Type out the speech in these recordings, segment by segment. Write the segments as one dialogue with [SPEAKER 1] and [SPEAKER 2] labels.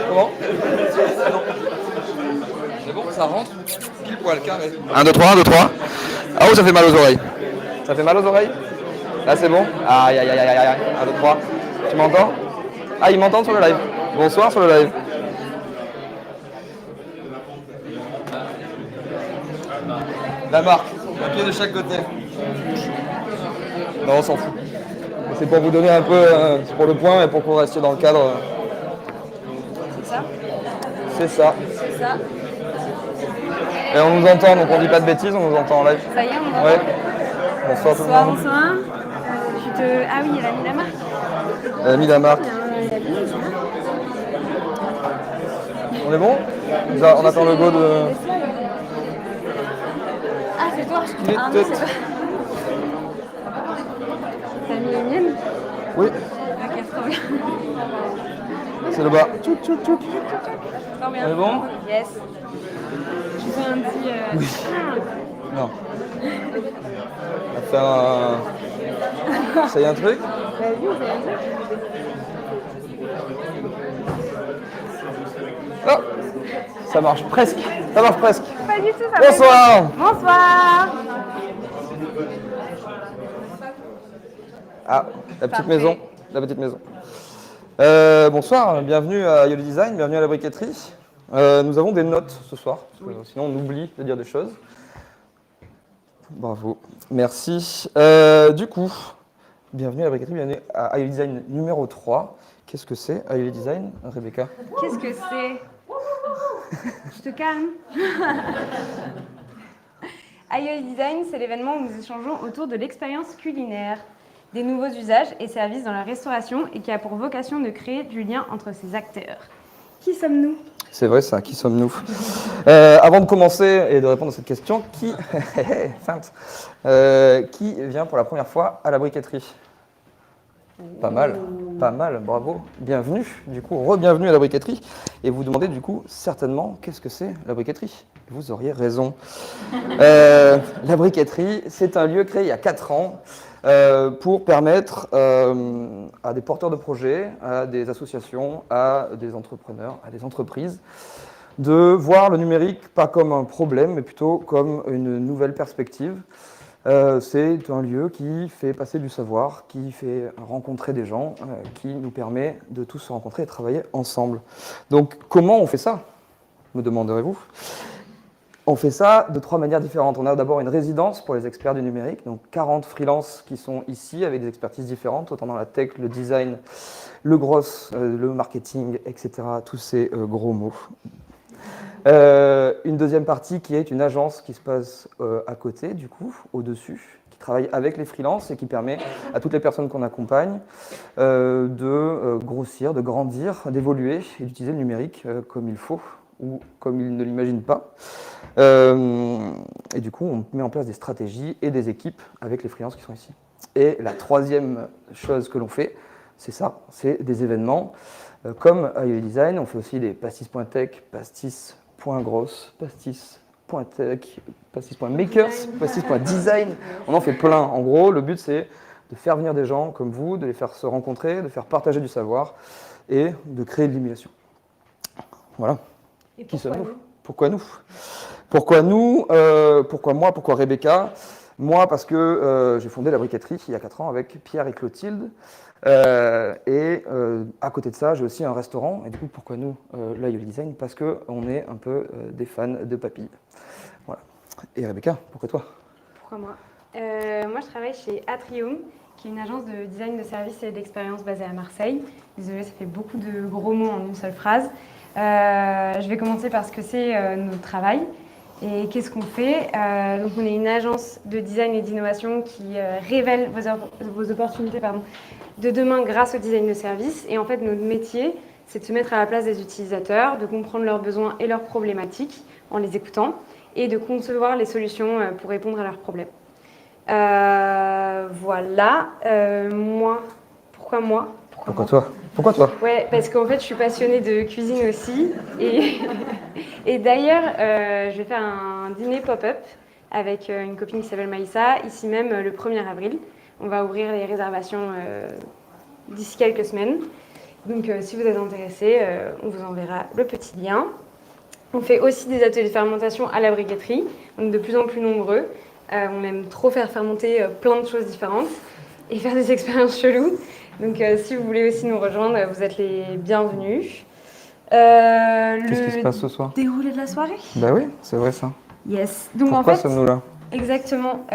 [SPEAKER 1] Comment? C'est bon, ça rentre pile poil, carré.
[SPEAKER 2] 1, 2, 3, 1, 2, 3. Ah oh, ça fait mal aux oreilles.
[SPEAKER 1] Ça fait mal aux oreilles? Là, c'est bon? Aïe, aïe, aïe, aïe, aïe. 1, 2, 3. Tu m'entends? Ah, ils m'entendent sur le live. Bonsoir sur le live. La marque, un pied de chaque côté. Non, on s'en fout. C'est pour vous donner un peu, c'est pour le point et pour que vous restiez dans le cadre.
[SPEAKER 3] C'est ça?
[SPEAKER 1] C'est ça.
[SPEAKER 3] C'est ça.
[SPEAKER 1] Et on nous entend, donc on dit pas de bêtises, on nous entend en live.
[SPEAKER 3] Ça y est, on entend.
[SPEAKER 1] Ouais. Bonsoir tout le
[SPEAKER 3] Bonsoir,
[SPEAKER 1] monde.
[SPEAKER 3] bonsoir. Ah oui, elle a mis la marque.
[SPEAKER 1] Elle a mis la marque.
[SPEAKER 3] Elle a mis la marque.
[SPEAKER 1] On est bon? On attend le go de...
[SPEAKER 3] Ah, c'est toi?
[SPEAKER 1] Il est
[SPEAKER 3] Ah non,
[SPEAKER 1] tête.
[SPEAKER 3] c'est toi. T'as mis les miennes?
[SPEAKER 1] Oui,
[SPEAKER 3] Ok, trop bien.
[SPEAKER 1] c'est le bas. Tchouk, tchouk, tchouk.
[SPEAKER 3] Trop bien.
[SPEAKER 1] On est bon?
[SPEAKER 3] Yes. Je fais un petit...
[SPEAKER 1] Non. On va faire un... Ça y est un truc?
[SPEAKER 3] Vas-y, c'est un truc.
[SPEAKER 1] Oh, ça marche presque. Ça marche presque.
[SPEAKER 3] Pas du tout, ça va.
[SPEAKER 1] Bonsoir.
[SPEAKER 3] Bonsoir.
[SPEAKER 1] Ah, la petite
[SPEAKER 3] Parfait.
[SPEAKER 1] maison. La petite maison. Bonsoir, bienvenue à Yoli Design, bienvenue à la briqueterie. Nous avons des notes ce soir, parce que sinon on oublie de dire des choses. Bravo, merci. Du coup, bienvenue à la briqueterie, bienvenue à Yoli Design numéro 3. Qu'est-ce que c'est Yoli Design, Rebecca?
[SPEAKER 3] Qu'est-ce que c'est? Je te calme. Aïe Design, c'est l'événement où nous échangeons autour de l'expérience culinaire, des nouveaux usages et services dans la restauration et qui a pour vocation de créer du lien entre ces acteurs. Qui sommes-nous?
[SPEAKER 1] C'est vrai ça, qui sommes-nous? Avant de commencer et de répondre à cette question, feinte. Qui vient pour la première fois à la briqueterie? Pas mal, bravo. Bienvenue, du coup, re-bienvenue à la briqueterie. Et vous demandez du coup certainement qu'est-ce que c'est la briqueterie? Vous auriez raison. La briqueterie, c'est un lieu créé il y a 4 ans pour permettre à des porteurs de projets, à des associations, à des entrepreneurs, à des entreprises, de voir le numérique pas comme un problème, mais plutôt comme une nouvelle perspective. C'est un lieu qui fait passer du savoir, qui fait rencontrer des gens, qui nous permet de tous se rencontrer et travailler ensemble. Donc comment on fait ça, me demanderez-vous? On fait ça de 3 manières différentes. On a d'abord une résidence pour les experts du numérique, donc 40 freelances qui sont ici avec des expertises différentes, autant dans la tech, le design, le gros, le marketing, etc. Tous ces gros mots. Une deuxième partie qui est une agence qui se passe à côté, du coup, au-dessus, qui travaille avec les freelances et qui permet à toutes les personnes qu'on accompagne de grossir, de grandir, d'évoluer et d'utiliser le numérique comme il faut ou comme ils ne l'imaginent pas. Et du coup, on met en place des stratégies et des équipes avec les freelances qui sont ici. Et la troisième chose que l'on fait, c'est ça, c'est des événements. Comme à Yoli Design, on fait aussi des pastis.tech, pastis.gross, pastis.tech, pastis.makers, pastis.design. On en fait plein. En gros, le but, c'est de faire venir des gens comme vous, de les faire se rencontrer, de faire partager du savoir et de créer de l'émulation. Voilà.
[SPEAKER 3] Et
[SPEAKER 1] Qui
[SPEAKER 3] pourquoi
[SPEAKER 1] sommes-nous?
[SPEAKER 3] nous?
[SPEAKER 1] Pourquoi nous? Pourquoi nous? Pourquoi moi? Pourquoi Rebecca? Moi, parce que j'ai fondé la briqueterie il y a 4 ans avec Pierre et Clotilde. À côté de ça, j'ai aussi un restaurant. Et du coup, pourquoi nous, là, Yoli Design? Parce qu'on est un peu des fans de papilles. Voilà. Et Rebecca, pourquoi toi?
[SPEAKER 3] Pourquoi moi? Moi, je travaille chez Atrium, qui est une agence de design de services et d'expérience basée à Marseille. Désolée, ça fait beaucoup de gros mots en une seule phrase. Je vais commencer par ce que c'est notre travail. Et qu'est-ce qu'on fait? Donc on est une agence de design et d'innovation qui révèle vos opportunités de demain grâce au design de service. Et en fait, notre métier, c'est de se mettre à la place des utilisateurs, de comprendre leurs besoins et leurs problématiques en les écoutant et de concevoir les solutions pour répondre à leurs problèmes. Voilà. Moi, pourquoi moi?
[SPEAKER 1] Pourquoi toi? Pourquoi toi?
[SPEAKER 3] Ouais, parce qu'en fait, je suis passionnée de cuisine aussi. Et d'ailleurs, je vais faire un dîner pop-up avec une copine qui s'appelle Maïssa, ici même le 1er avril. On va ouvrir les réservations d'ici quelques semaines. Donc, si vous êtes intéressés, on vous enverra le petit lien. On fait aussi des ateliers de fermentation à la briqueterie. On est de plus en plus nombreux. On aime trop faire fermenter plein de choses différentes et faire des expériences cheloues. Donc, si vous voulez aussi nous rejoindre, vous êtes les bienvenus.
[SPEAKER 1] Qu'est-ce qui se passe ce soir?
[SPEAKER 3] Déroulé de la soirée?
[SPEAKER 1] Bah oui, c'est vrai ça.
[SPEAKER 3] Yes. Donc,
[SPEAKER 1] Pourquoi
[SPEAKER 3] en fait,
[SPEAKER 1] sommes-nous là?
[SPEAKER 3] Exactement.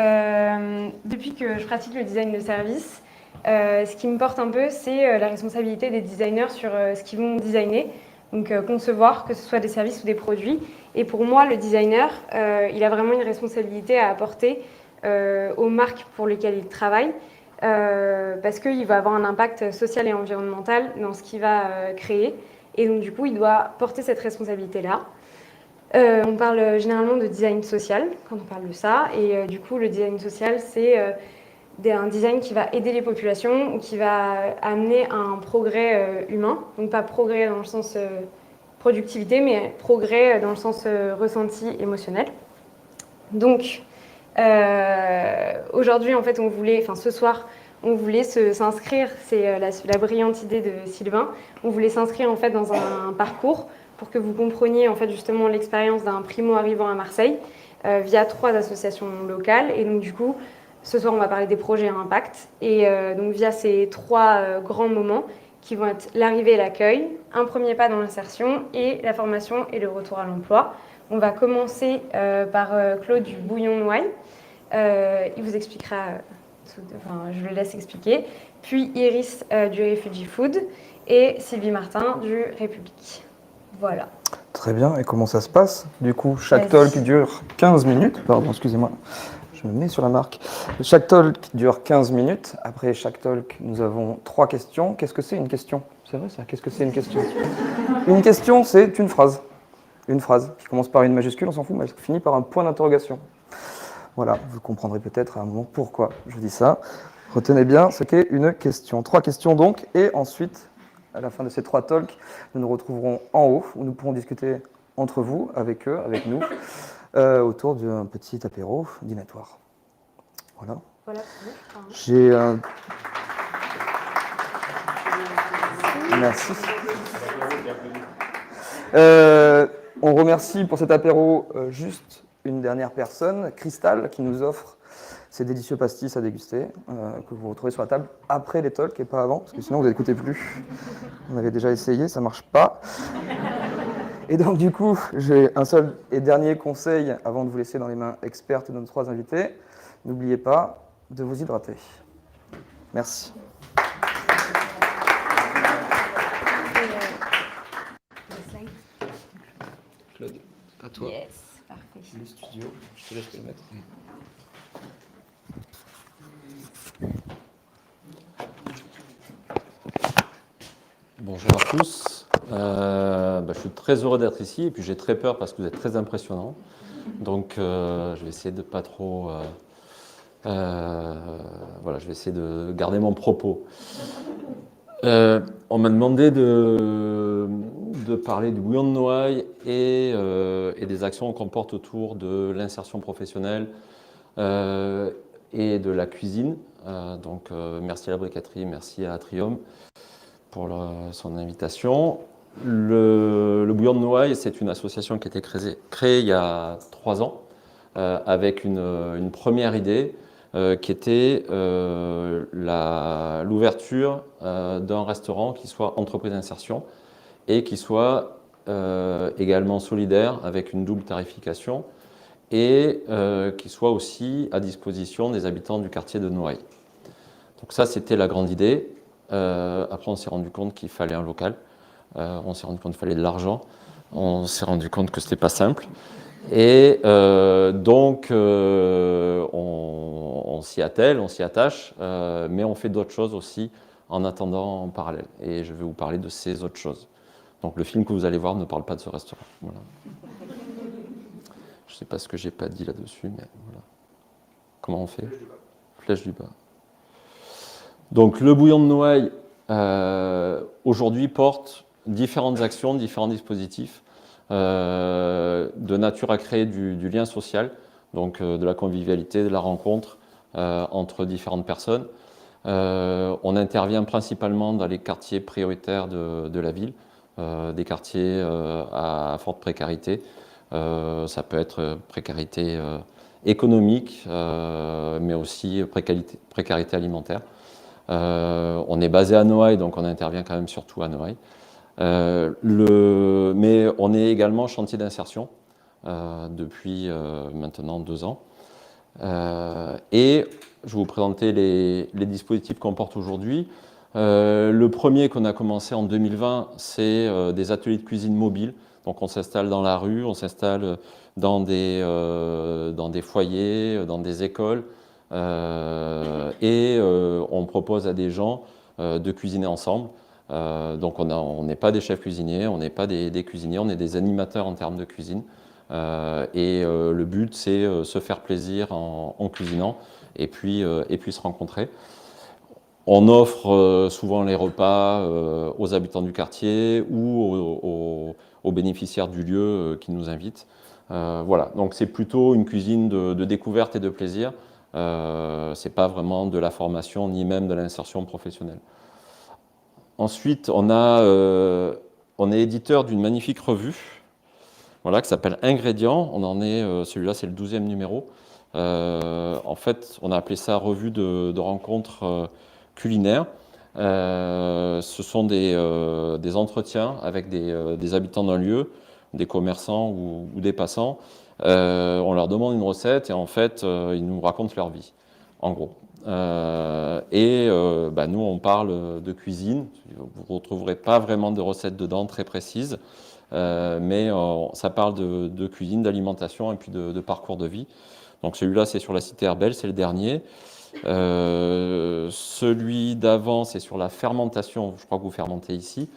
[SPEAKER 3] Depuis que je pratique le design de service, ce qui me porte un peu, c'est la responsabilité des designers sur ce qu'ils vont designer, donc concevoir, que ce soit des services ou des produits. Et pour moi, le designer, il a vraiment une responsabilité à apporter aux marques pour lesquelles il travaille, parce qu'il va avoir un impact social et environnemental dans ce qu'il va créer. Et donc, du coup, il doit porter cette responsabilité-là. On parle généralement de design social quand on parle de ça. Et du coup, le design social, c'est un design qui va aider les populations ou qui va amener un progrès humain. Donc pas progrès dans le sens productivité, mais progrès dans le sens ressenti émotionnel. Donc aujourd'hui, en fait, ce soir, on voulait s'inscrire, c'est la brillante idée de Sylvain, on voulait s'inscrire en fait dans un parcours pour que vous compreniez en fait justement l'expérience d'un primo arrivant à Marseille via 3 associations locales. Et donc du coup, ce soir, on va parler des projets à impact. Et donc via ces 3 grands moments qui vont être l'arrivée et l'accueil, un premier pas dans l'insertion et la formation et le retour à l'emploi. On va commencer par Claude du Bouillon-Noailles. Il vous expliquera, je le laisse expliquer. Puis Iris du Refugee Food et Sylvie Martin du République. Voilà.
[SPEAKER 1] Très bien, et comment ça se passe? Du coup, chaque
[SPEAKER 3] Vas-y.
[SPEAKER 1] talk dure 15 minutes. Pardon, excusez-moi, je me mets sur la marque. Chaque talk dure 15 minutes. Après chaque talk, nous avons 3 questions. Qu'est-ce que c'est une question? C'est vrai ça, qu'est-ce que c'est une question? Une question, c'est une phrase. Une phrase qui commence par une majuscule, on s'en fout, mais elle finit par un point d'interrogation. Voilà, vous comprendrez peut-être à un moment pourquoi je dis ça. Retenez bien ce qu'est une question. 3 questions donc, et ensuite, à la fin de ces 3 talks, nous nous retrouverons en haut, où nous pourrons discuter entre vous, avec eux, avec nous, autour d'un petit apéro dînatoire. Voilà.
[SPEAKER 3] Voilà.
[SPEAKER 1] J'ai un... Merci. On remercie pour cet apéro juste une dernière personne, Cristal, qui nous offre ces délicieux pastis à déguster, que vous retrouvez sur la table après les talks et pas avant, parce que sinon vous n'écoutez plus. On avait déjà essayé, ça ne marche pas. Et donc du coup, j'ai un seul et dernier conseil avant de vous laisser dans les mains expertes de nos 3 invités. N'oubliez pas de vous hydrater. Merci. Claude, à toi.
[SPEAKER 3] Yes, parfait.
[SPEAKER 1] Le studio, je te laisse le mettre.
[SPEAKER 4] Bonjour à tous. Je suis très heureux d'être ici et puis j'ai très peur parce que vous êtes très impressionnants. Donc je vais essayer de pas trop... je vais essayer de garder mon propos. On m'a demandé de parler du bouillon de Noailles et des actions qu'on porte autour de l'insertion professionnelle et de la cuisine. Merci à la briqueterie, merci à Atrium pour son invitation. Le bouillon de Noailles, c'est une association qui a été créée il y a 3 ans avec une première idée qui était l'ouverture d'un restaurant qui soit entreprise d'insertion et qui soit également solidaire avec une double tarification et qui soit aussi à disposition des habitants du quartier de Noailles. Donc ça, c'était la grande idée. Après, on s'est rendu compte qu'il fallait un local. On s'est rendu compte qu'il fallait de l'argent. On s'est rendu compte que ce n'était pas simple. Et on s'y attelle, on s'y attache, mais on fait d'autres choses aussi en attendant en parallèle. Et je vais vous parler de ces autres choses. Donc le film que vous allez voir ne parle pas de ce restaurant. Voilà. Je ne sais pas ce que j'ai pas dit là-dessus, mais voilà. Comment on fait? Flèche du bas. Donc le bouillon de Noailles, aujourd'hui, porte différentes actions, différents dispositifs de nature à créer du lien social, donc de la convivialité, de la rencontre entre différentes personnes. On intervient principalement dans les quartiers prioritaires de la ville, des quartiers à forte précarité. Ça peut être précarité économique, mais aussi précarité alimentaire. On est basé à Noailles, donc on intervient quand même surtout à Noailles. Mais on est également chantier d'insertion depuis maintenant 2 ans. Et je vais vous présenter les dispositifs qu'on porte aujourd'hui. Le premier qu'on a commencé en 2020, c'est des ateliers de cuisine mobile. Donc on s'installe dans la rue, on s'installe dans des foyers, dans des écoles, et on propose à des gens de cuisiner ensemble. Donc on n'est pas des chefs cuisiniers, on n'est pas des cuisiniers, on est des animateurs en termes de cuisine. Le but, c'est se faire plaisir en cuisinant et puis se rencontrer. On offre souvent les repas aux habitants du quartier ou aux bénéficiaires du lieu qui nous invitent. Voilà, donc c'est plutôt une cuisine de découverte et de plaisir. C'est pas vraiment de la formation ni même de l'insertion professionnelle. Ensuite, on est éditeur d'une magnifique revue, voilà, qui s'appelle Ingrédients. On en est, celui-là, c'est le 12e numéro. En fait, on a appelé ça revue de rencontres culinaires. Ce sont des entretiens avec des habitants d'un lieu, des commerçants ou des passants. On leur demande une recette et en fait, ils nous racontent leur vie, en gros. Nous, on parle de cuisine. Vous ne retrouverez pas vraiment de recettes dedans très précises, mais ça parle de cuisine, d'alimentation et puis de parcours de vie. Donc celui-là, c'est sur la cité Herbel, c'est le dernier. Celui d'avant, c'est sur la fermentation. Je crois que vous fermentez ici,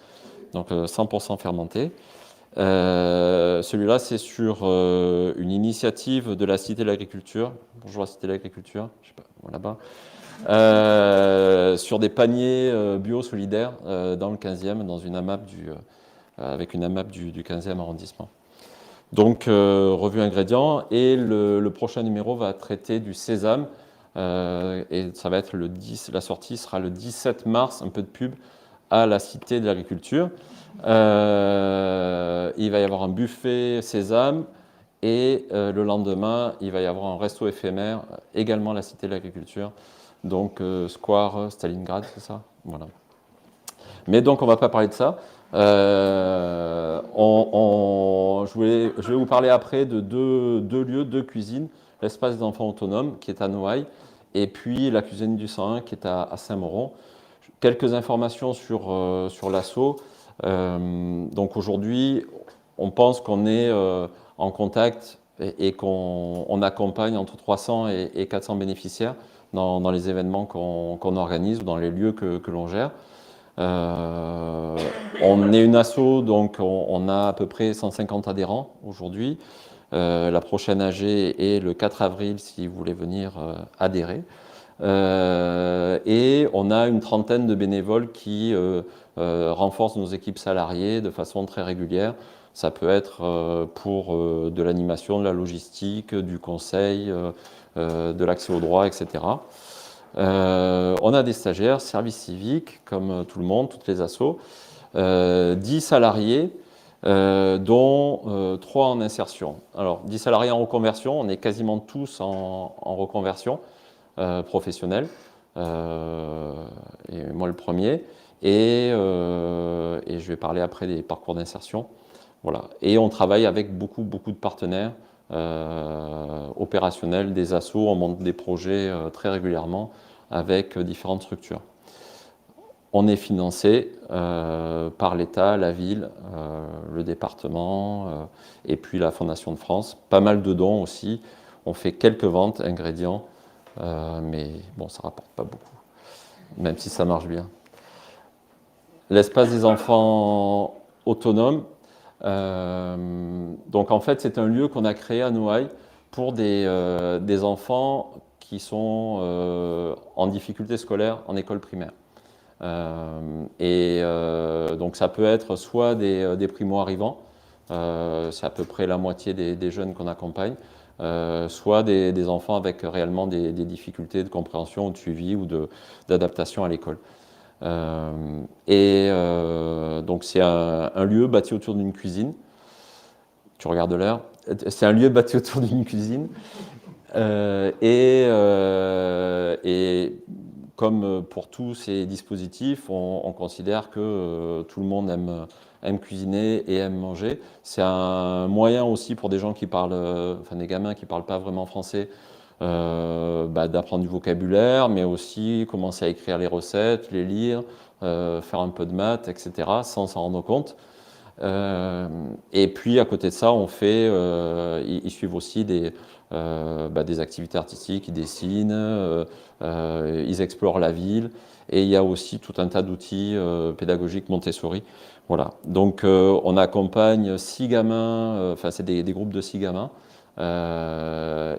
[SPEAKER 4] donc 100% fermenté. Celui-là, c'est sur une initiative de la Cité de l'Agriculture. Bonjour la Cité de l'Agriculture, je sais pas, là-bas. Sur des paniers bio solidaires dans le 15e, dans une AMAP avec une AMAP du 15e arrondissement. Donc, revue ingrédients. Et le prochain numéro va traiter du sésame. Et ça va être la sortie sera le 17 mars, un peu de pub, à la Cité de l'Agriculture. Il va y avoir un buffet sésame et le lendemain, il va y avoir un resto éphémère, également à la Cité de l'Agriculture, donc Square Stalingrad, c'est ça? Voilà. Mais donc, on ne va pas parler de ça. Je vais vous parler après de deux lieux, deux cuisines, l'espace des enfants autonomes qui est à Noailles et puis la cuisine du 101 qui est à Saint-Mauron. Quelques informations sur l'asso. Donc aujourd'hui, on pense qu'on est en contact et qu'on accompagne entre 300 et 400 bénéficiaires dans les événements qu'on organise ou dans les lieux que l'on gère. On est une asso, donc on a à peu près 150 adhérents aujourd'hui. La prochaine AG est le 4 avril si vous voulez venir adhérer. Et on a une trentaine de bénévoles qui renforcent nos équipes salariées de façon très régulière. Ça peut être pour de l'animation, de la logistique, du conseil, de l'accès aux droits, etc. On a des stagiaires, service civique, comme tout le monde, toutes les assos, 10 salariés, dont 3 en insertion. Alors, 10 salariés en reconversion, on est quasiment tous en reconversion professionnelle, et moi le premier, et je vais parler après des parcours d'insertion. Voilà. Et on travaille avec beaucoup de partenaires opérationnels, des assos, on monte des projets très régulièrement avec différentes structures. On est financé par l'État, la ville, le département et puis la Fondation de France. Pas mal de dons aussi. On fait quelques ventes ingrédients, mais bon, ça ne rapporte pas beaucoup, même si ça marche bien. L'espace des enfants autonomes. Donc en fait, c'est un lieu qu'on a créé à Noailles pour des enfants qui sont en difficulté scolaire en école primaire. Donc ça peut être soit des primo-arrivants, c'est à peu près la moitié des jeunes qu'on accompagne, soit des enfants avec réellement des difficultés de compréhension ou de suivi ou d'adaptation à l'école. Donc c'est un lieu bâti autour d'une cuisine. Tu regardes l'heure. C'est un lieu bâti autour d'une cuisine. Et comme pour tous ces dispositifs, on considère que tout le monde aime cuisiner et aime manger. C'est un moyen aussi pour des gens qui parlent, enfin des gamins qui ne parlent pas vraiment français, d'apprendre du vocabulaire, mais aussi commencer à écrire les recettes, les lire, faire un peu de maths, etc., sans s'en rendre compte. Et puis à côté de ça, ils suivent aussi des activités artistiques, ils dessinent, ils explorent la ville, et il y a aussi tout un tas d'outils pédagogiques Montessori. Voilà. Donc on accompagne 6 gamins, enfin c'est des groupes de 6 gamins,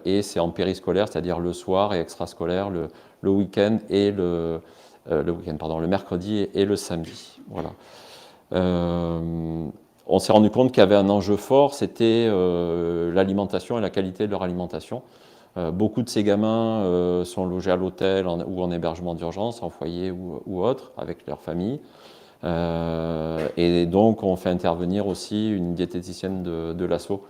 [SPEAKER 4] et c'est en périscolaire, c'est-à-dire le soir et extrascolaire, le week-end et le mercredi et le samedi. Voilà. On s'est rendu compte qu'il y avait un enjeu fort, c'était l'alimentation et la qualité de leur alimentation. Beaucoup de ces gamins sont logés à l'hôtel ou en hébergement d'urgence, en foyer ou autre, avec leur famille. Et donc on fait intervenir aussi une diététicienne de l'asso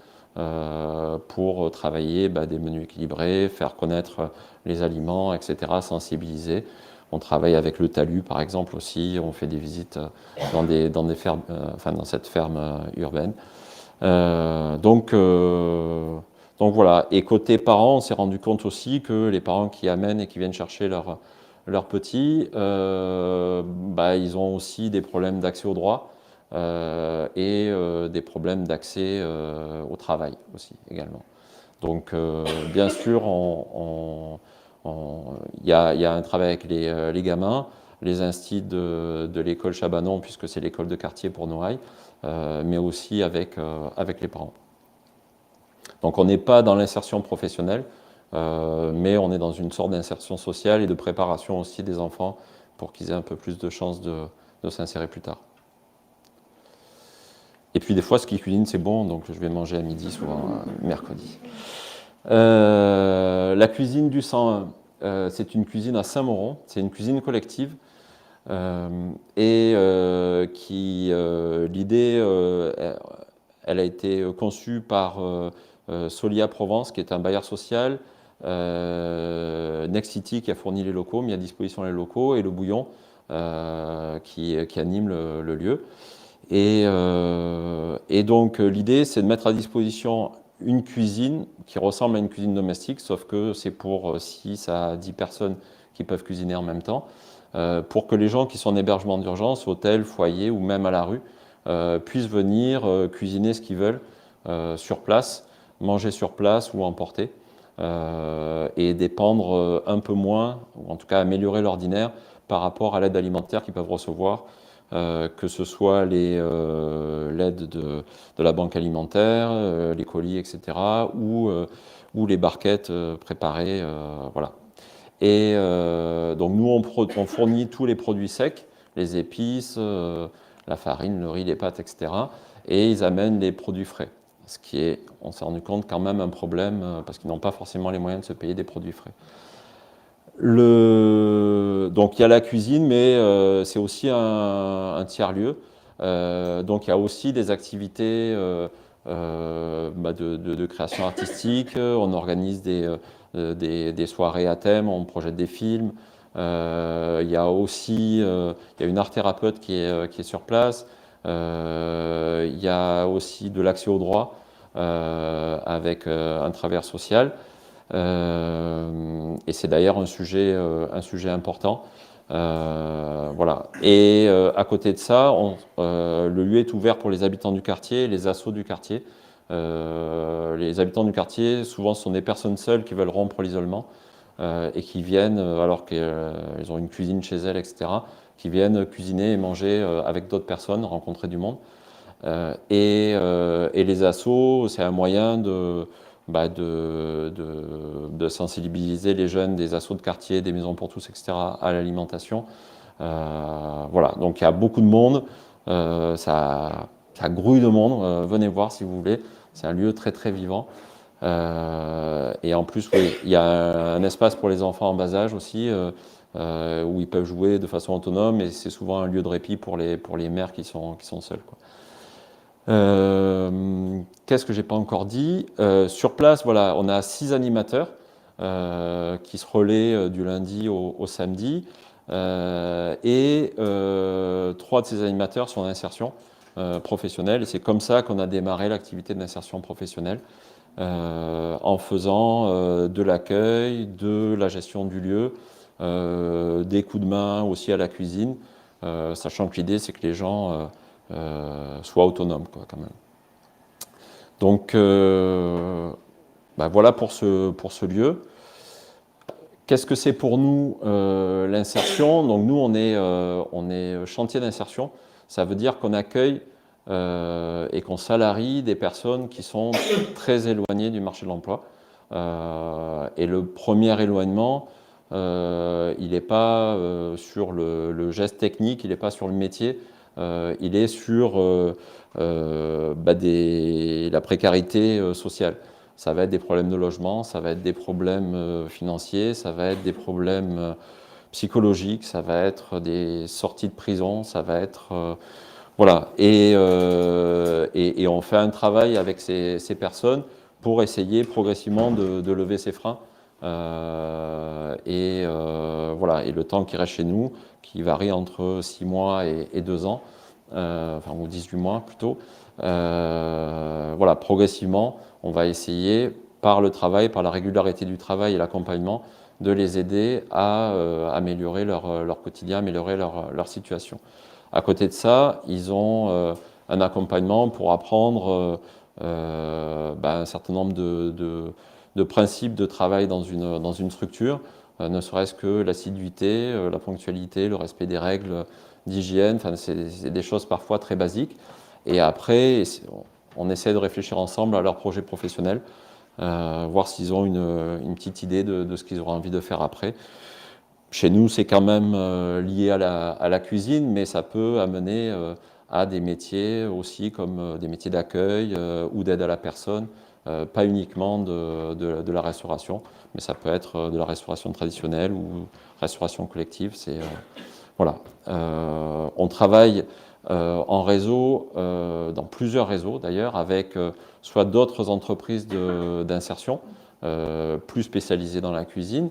[SPEAKER 4] pour travailler des menus équilibrés, faire connaître les aliments, etc., sensibiliser. On travaille avec le talus, par exemple, aussi. On fait des visites dans des fermes, dans cette ferme urbaine. Donc voilà. Et côté parents, on s'est rendu compte aussi que les parents qui amènent et qui viennent chercher leurs petits, ils ont aussi des problèmes d'accès au droit et des problèmes d'accès au travail aussi également. Donc bien sûr, il y a un travail avec les gamins, les instits de l'école Chabanon, puisque c'est l'école de quartier pour Noailles, mais aussi avec les parents. Donc on n'est pas dans l'insertion professionnelle, mais on est dans une sorte d'insertion sociale et de préparation aussi des enfants pour qu'ils aient un peu plus de chances de s'insérer plus tard. Et puis des fois, ce qu'ils cuisinent, c'est bon, donc je vais manger à midi, souvent mercredi. La cuisine du 101, c'est une cuisine à Saint-Mauron, c'est une cuisine collective l'idée, elle a été conçue par Solia Provence, qui est un bailleur social, Nexity qui a fourni les locaux, mis à disposition les locaux, et Le Bouillon qui anime le lieu. Et donc l'idée, c'est de mettre à disposition une cuisine qui ressemble à une cuisine domestique, sauf que c'est pour 6 à 10 personnes qui peuvent cuisiner en même temps, pour que les gens qui sont en hébergement d'urgence, hôtel, foyer ou même à la rue, puissent venir cuisiner ce qu'ils veulent sur place, manger sur place ou emporter, et dépendre un peu moins, ou en tout cas améliorer l'ordinaire par rapport à l'aide alimentaire qu'ils peuvent recevoir, que ce soit l'aide de la banque alimentaire, les colis, etc., ou les barquettes préparées. Voilà. Et donc nous, on fournit tous les produits secs, les épices, la farine, le riz, les pâtes, etc. Et ils amènent les produits frais. Ce qui est, on s'est rendu compte, quand même un problème, parce qu'ils n'ont pas forcément les moyens de se payer des produits frais. Donc il y a la cuisine, mais c'est aussi un tiers-lieu. Donc il y a aussi des activités de création artistique. On organise des soirées à thème, on projette des films. Il y a aussi il y a une art thérapeute qui est sur place. Il y a aussi de l'accès au droit avec un travailleur social. Et c'est d'ailleurs un sujet important. Voilà. Et à côté de ça, le lieu est ouvert pour les habitants du quartier, les assos du quartier. Les habitants du quartier, souvent, sont des personnes seules qui veulent rompre l'isolement et qui viennent, alors qu'elles ont une cuisine chez elles, etc., qui viennent cuisiner et manger avec d'autres personnes, rencontrer du monde. Et les assos, c'est un moyen de sensibiliser les jeunes des assos de quartier, des maisons pour tous, etc., à l'alimentation. Voilà, donc il y a beaucoup de monde, ça grouille de monde, venez voir si vous voulez, c'est un lieu très très vivant. Et en plus, oui, il y a un espace pour les enfants en bas âge aussi, où ils peuvent jouer de façon autonome, et c'est souvent un lieu de répit pour les mères qui sont seules, quoi. Qu'est-ce que j'ai pas encore dit? Sur place, voilà, on a 6 animateurs qui se relaient du lundi au samedi, et 3 de ces animateurs sont en insertion professionnelle. Et c'est comme ça qu'on a démarré l'activité d'insertion professionnelle. en faisant de l'accueil, de la gestion du lieu, des coups de main aussi à la cuisine, sachant que l'idée c'est que les gens soient autonomes quoi, quand même. Donc voilà pour ce lieu. Qu'est-ce que c'est pour nous l'insertion? Donc nous on est chantier d'insertion, ça veut dire qu'on accueille et qu'on salarie des personnes qui sont très éloignées du marché de l'emploi. Et le premier éloignement, il n'est pas sur le geste technique, il n'est pas sur le métier, il est sur la précarité sociale. Ça va être des problèmes de logement, ça va être des problèmes financiers, ça va être des problèmes psychologiques, ça va être des sorties de prison, ça va être... voilà. Et on fait un travail avec ces personnes pour essayer progressivement de lever ces freins. Voilà. Et le temps qui reste chez nous, qui varie entre 6 mois et 2 ans, ou 18 mois plutôt, voilà, progressivement, on va essayer, par le travail, par la régularité du travail et l'accompagnement, de les aider à améliorer leur quotidien, améliorer leur situation. À côté de ça, ils ont un accompagnement pour apprendre un certain nombre de principes de travail dans une structure, ne serait-ce que l'assiduité, la ponctualité, le respect des règles d'hygiène, c'est des choses parfois très basiques. Et après, on essaie de réfléchir ensemble à leur projet professionnel, voir s'ils ont une petite idée de ce qu'ils auront envie de faire après. Chez nous, c'est quand même lié à la cuisine, mais ça peut amener à des métiers aussi comme des métiers d'accueil ou d'aide à la personne, pas uniquement de la restauration, mais ça peut être de la restauration traditionnelle ou restauration collective. Voilà. On travaille en réseau, dans plusieurs réseaux d'ailleurs, avec soit d'autres entreprises d'insertion plus spécialisées dans la cuisine,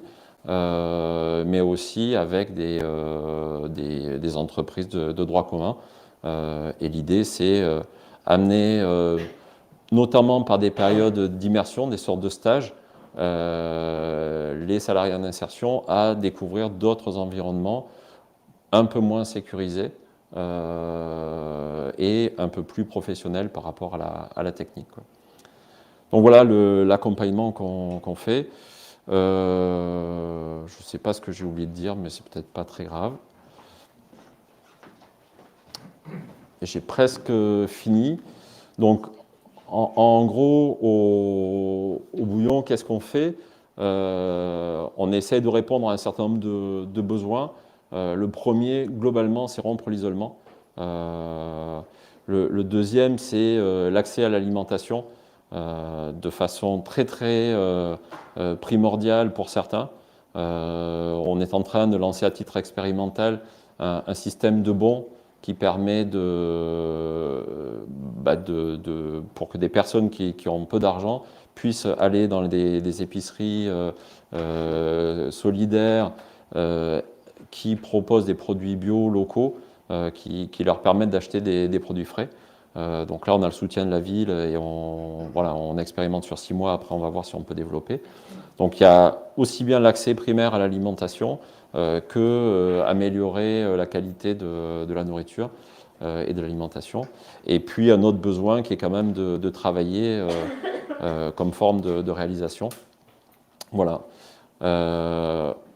[SPEAKER 4] mais aussi avec des entreprises de droit commun. Et l'idée, c'est amener, notamment par des périodes d'immersion, des sortes de stages, les salariés en insertion à découvrir d'autres environnements un peu moins sécurisés et un peu plus professionnels par rapport à la technique, quoi. Donc voilà l'accompagnement qu'on fait. Je ne sais pas ce que j'ai oublié de dire, mais c'est peut-être pas très grave. J'ai presque fini. Donc, en gros, au bouillon, qu'est-ce qu'on fait? On essaie de répondre à un certain nombre de besoins. Le premier, globalement, c'est rompre l'isolement. Le deuxième, c'est l'accès à l'alimentation. De façon très très primordiale pour certains. On est en train de lancer à titre expérimental un système de bons qui permet pour que des personnes qui ont peu d'argent puissent aller dans des épiceries solidaires qui proposent des produits bio locaux qui leur permettent d'acheter des produits frais. Donc là, on a le soutien de la ville et on expérimente sur 6 mois. Après, on va voir si on peut développer. Donc il y a aussi bien l'accès primaire à l'alimentation que améliorer la qualité de la nourriture et de l'alimentation. Et puis un autre besoin qui est quand même de travailler comme forme de réalisation. Voilà.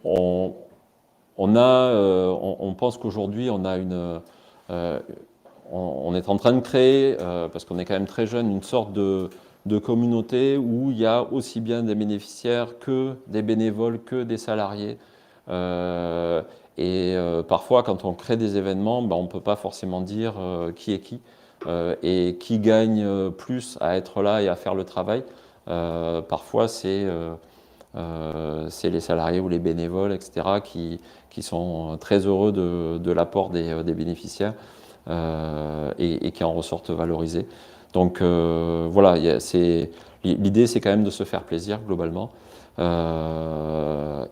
[SPEAKER 4] On pense qu'aujourd'hui, on a on est en train de créer, parce qu'on est quand même très jeune, une sorte de communauté où il y a aussi bien des bénéficiaires que des bénévoles, que des salariés. Parfois, quand on crée des événements, on ne peut pas forcément dire qui est qui et qui gagne plus à être là et à faire le travail. Parfois, c'est les salariés ou les bénévoles, etc., qui sont très heureux de l'apport des bénéficiaires. Et qui en ressortent valorisés. Donc voilà, l'idée c'est quand même de se faire plaisir globalement.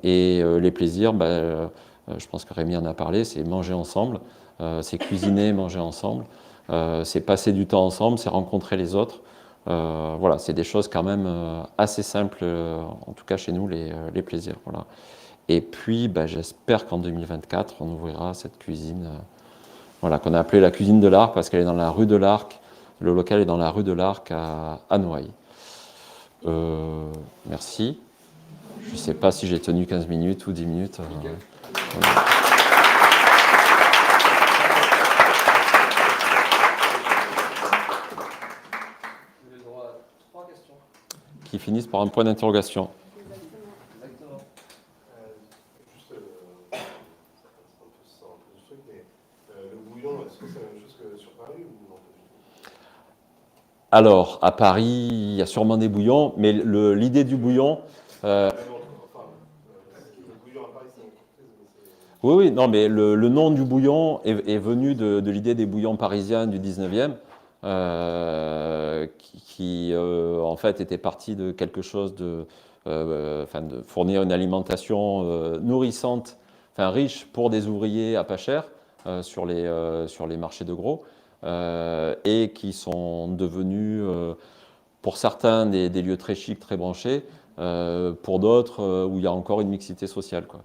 [SPEAKER 4] Les plaisirs, je pense que Rémi en a parlé, c'est manger ensemble, c'est cuisiner, manger ensemble, c'est passer du temps ensemble, c'est rencontrer les autres. Voilà, c'est des choses quand même assez simples, en tout cas chez nous, les plaisirs. Voilà. Et puis, j'espère qu'en 2024, on ouvrira cette cuisine voilà, qu'on a appelée la cuisine de l'Arc parce qu'elle est dans la rue de l'Arc. Le local est dans la rue de l'Arc à Noailles. Merci. Je ne sais pas si j'ai tenu 15 minutes ou 10 minutes. Voilà. Qui finissent par un point d'interrogation.
[SPEAKER 5] Exactement. Juste, c'est un peu du truc, mais le bouillon, est-ce que c'est la même chose que sur Paris ou non?
[SPEAKER 4] Alors, à Paris, il y a sûrement des bouillons, mais l'idée du bouillon...
[SPEAKER 5] Le bouillon à Paris, c'est une entreprise.
[SPEAKER 4] Oui, non, mais le nom du bouillon est venu de l'idée des bouillons parisiens du 19e, qui en fait était parti de quelque chose de fournir une alimentation nourrissante, riche pour des ouvriers à pas cher sur les marchés de gros, et qui sont devenus, pour certains, des lieux très chics, très branchés, pour d'autres où il y a encore une mixité sociale, quoi.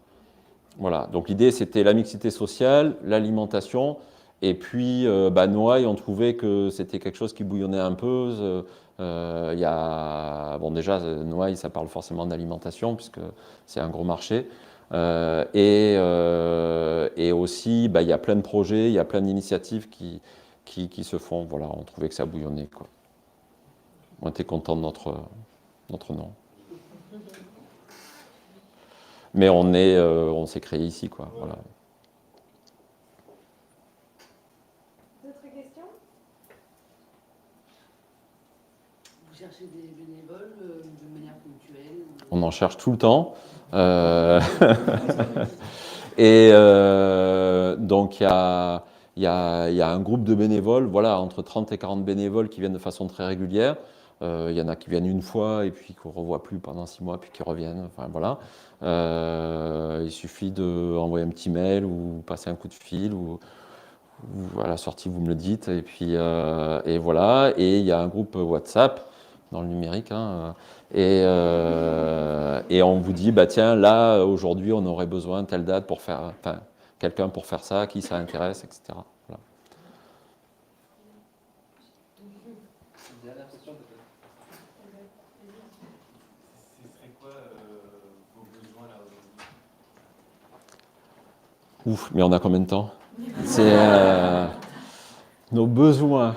[SPEAKER 4] Voilà, donc l'idée c'était la mixité sociale, l'alimentation, et puis Noailles, on trouvait que c'était quelque chose qui bouillonnait un peu. Il y a, bon déjà, Noailles, ça parle forcément d'alimentation, puisque c'est un gros marché. Et aussi, il y a plein de projets, il y a plein d'initiatives qui se font. Voilà, on trouvait que ça bouillonnait, quoi. On était contents de notre nom. Mais on s'est créé ici, quoi. Voilà.
[SPEAKER 3] D'autres questions?
[SPEAKER 6] Vous cherchez des bénévoles de manière ponctuelle?
[SPEAKER 4] On en cherche tout le temps. Et donc, il y a un groupe de bénévoles, voilà, entre 30 et 40 bénévoles qui viennent de façon très régulière. Il y en a qui viennent une fois et puis qu'on ne revoit plus pendant 6 mois, puis qui reviennent. Enfin, voilà. Il suffit d'envoyer un petit mail ou passer un coup de fil ou à la sortie vous me le dites. Et puis et voilà. Et il y a un groupe WhatsApp dans le numérique. Et on vous dit, tiens, là, aujourd'hui, on aurait besoin de telle date pour faire, quelqu'un pour faire ça, qui ça intéresse, etc. Voilà.
[SPEAKER 7] Une dernière question peut-être. Ce serait quoi vos besoins là aujourd'hui?
[SPEAKER 4] Ouf, mais on a combien de temps? C'est nos besoins.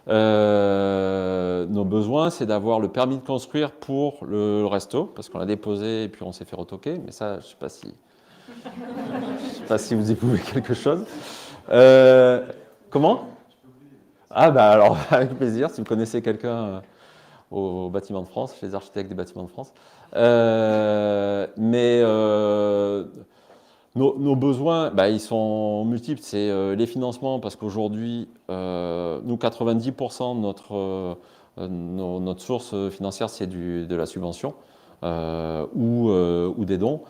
[SPEAKER 4] Nos besoins, c'est d'avoir le permis de construire pour le resto, parce qu'on l'a déposé et puis on s'est fait retoquer, mais ça, je ne sais pas si vous y pouvez quelque chose. Comment? Ah alors, avec plaisir, si vous connaissez quelqu'un au Bâtiment de France, les architectes des Bâtiments de France. Nos besoins, ils sont multiples. C'est les financements, parce qu'aujourd'hui, nous, 90% de notre source financière, c'est de la subvention ou des dons.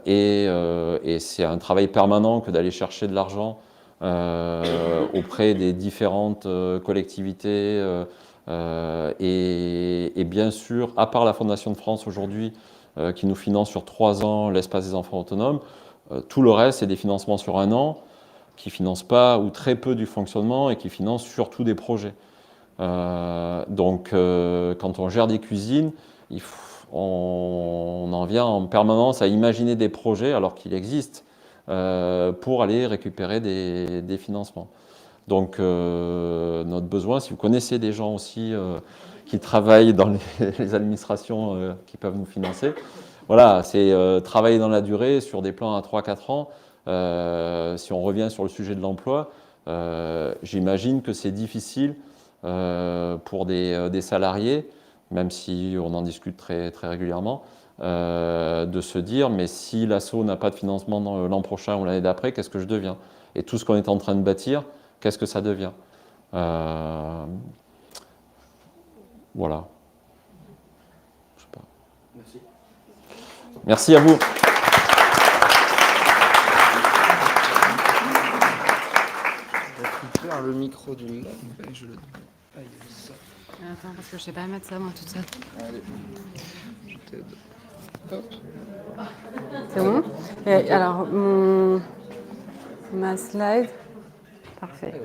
[SPEAKER 4] Et c'est un travail permanent que d'aller chercher de l'argent auprès des différentes collectivités. Et bien sûr, à part la Fondation de France aujourd'hui, qui nous finance sur 3 ans l'espace des enfants autonomes, tout le reste, c'est des financements sur 1 an qui ne financent pas ou très peu du fonctionnement et qui financent surtout des projets. Donc, quand on gère des cuisines, on en vient en permanence à imaginer des projets alors qu'il existe pour aller récupérer des financements. Donc, notre besoin, si vous connaissez des gens aussi qui travaillent dans les administrations qui peuvent nous financer, voilà, c'est travailler dans la durée sur des plans à 3-4 ans. Si on revient sur le sujet de l'emploi, j'imagine que c'est difficile pour des salariés, même si on en discute très, très régulièrement, de se dire, mais si l'asso n'a pas de financement l'an prochain ou l'année d'après, qu'est-ce que je deviens? Et tout ce qu'on est en train de bâtir, qu'est-ce que ça devient? Voilà. Je sais pas.
[SPEAKER 7] Merci.
[SPEAKER 4] Merci à vous.
[SPEAKER 2] Je récupère le micro du mec et je le... Ah, il y a ça.
[SPEAKER 3] Attends, parce que je sais pas mettre ça moi toute seule.
[SPEAKER 1] Allez, je t'aide. Hop.
[SPEAKER 3] C'est bon? Et alors, ma slide. Parfait.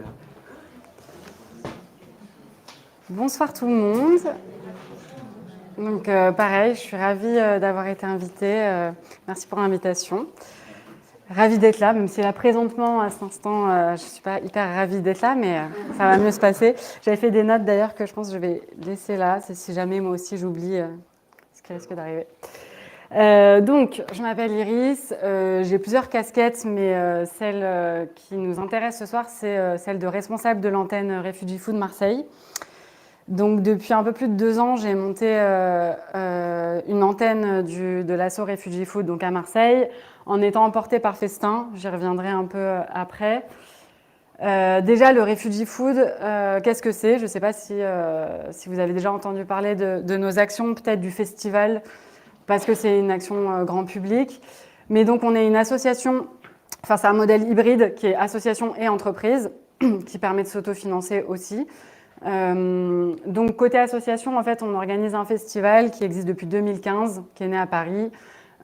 [SPEAKER 3] Bonsoir tout le monde. Donc, pareil, je suis ravie d'avoir été invitée. Merci pour l'invitation. Ravie d'être là, même si là, présentement, à cet instant, je ne suis pas hyper ravie d'être là, mais ça va mieux se passer. J'avais fait des notes d'ailleurs que je pense que je vais laisser là, c'est si jamais moi aussi j'oublie ce qui risque d'arriver. Donc, je m'appelle Iris, j'ai plusieurs casquettes, mais celle qui nous intéresse ce soir, c'est celle de responsable de l'antenne Refugee Food Marseille. Donc, depuis un peu plus de 2 ans, j'ai monté une antenne de l'asso Refugee Food donc à Marseille, en étant portée par Festin. J'y reviendrai un peu après. Déjà, le Refugee Food, qu'est-ce que c'est? Je ne sais pas si vous avez déjà entendu parler de nos actions, peut-être du festival, parce que c'est une action grand public. Mais donc, on est une association, enfin, c'est un modèle hybride qui est association et entreprise, qui permet de s'autofinancer aussi. Donc côté association, en fait, on organise un festival qui existe depuis 2015, qui est né à Paris.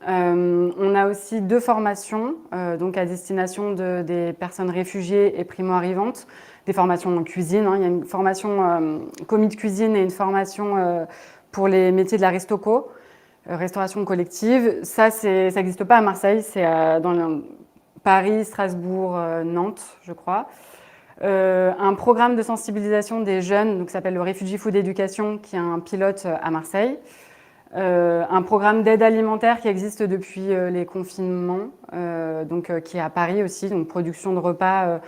[SPEAKER 3] On a aussi 2 formations, donc à destination des personnes réfugiées et primo-arrivantes, des formations en cuisine. Il y a une formation commis de cuisine et une formation pour les métiers de la restoco, restauration collective. Ça n'existe pas à Marseille, c'est dans Paris, Strasbourg, Nantes, je crois. Un programme de sensibilisation des jeunes, donc, qui s'appelle le Refugee Food Education, qui est un pilote à Marseille. Un programme d'aide alimentaire qui existe depuis les confinements, qui est à Paris aussi, donc production de repas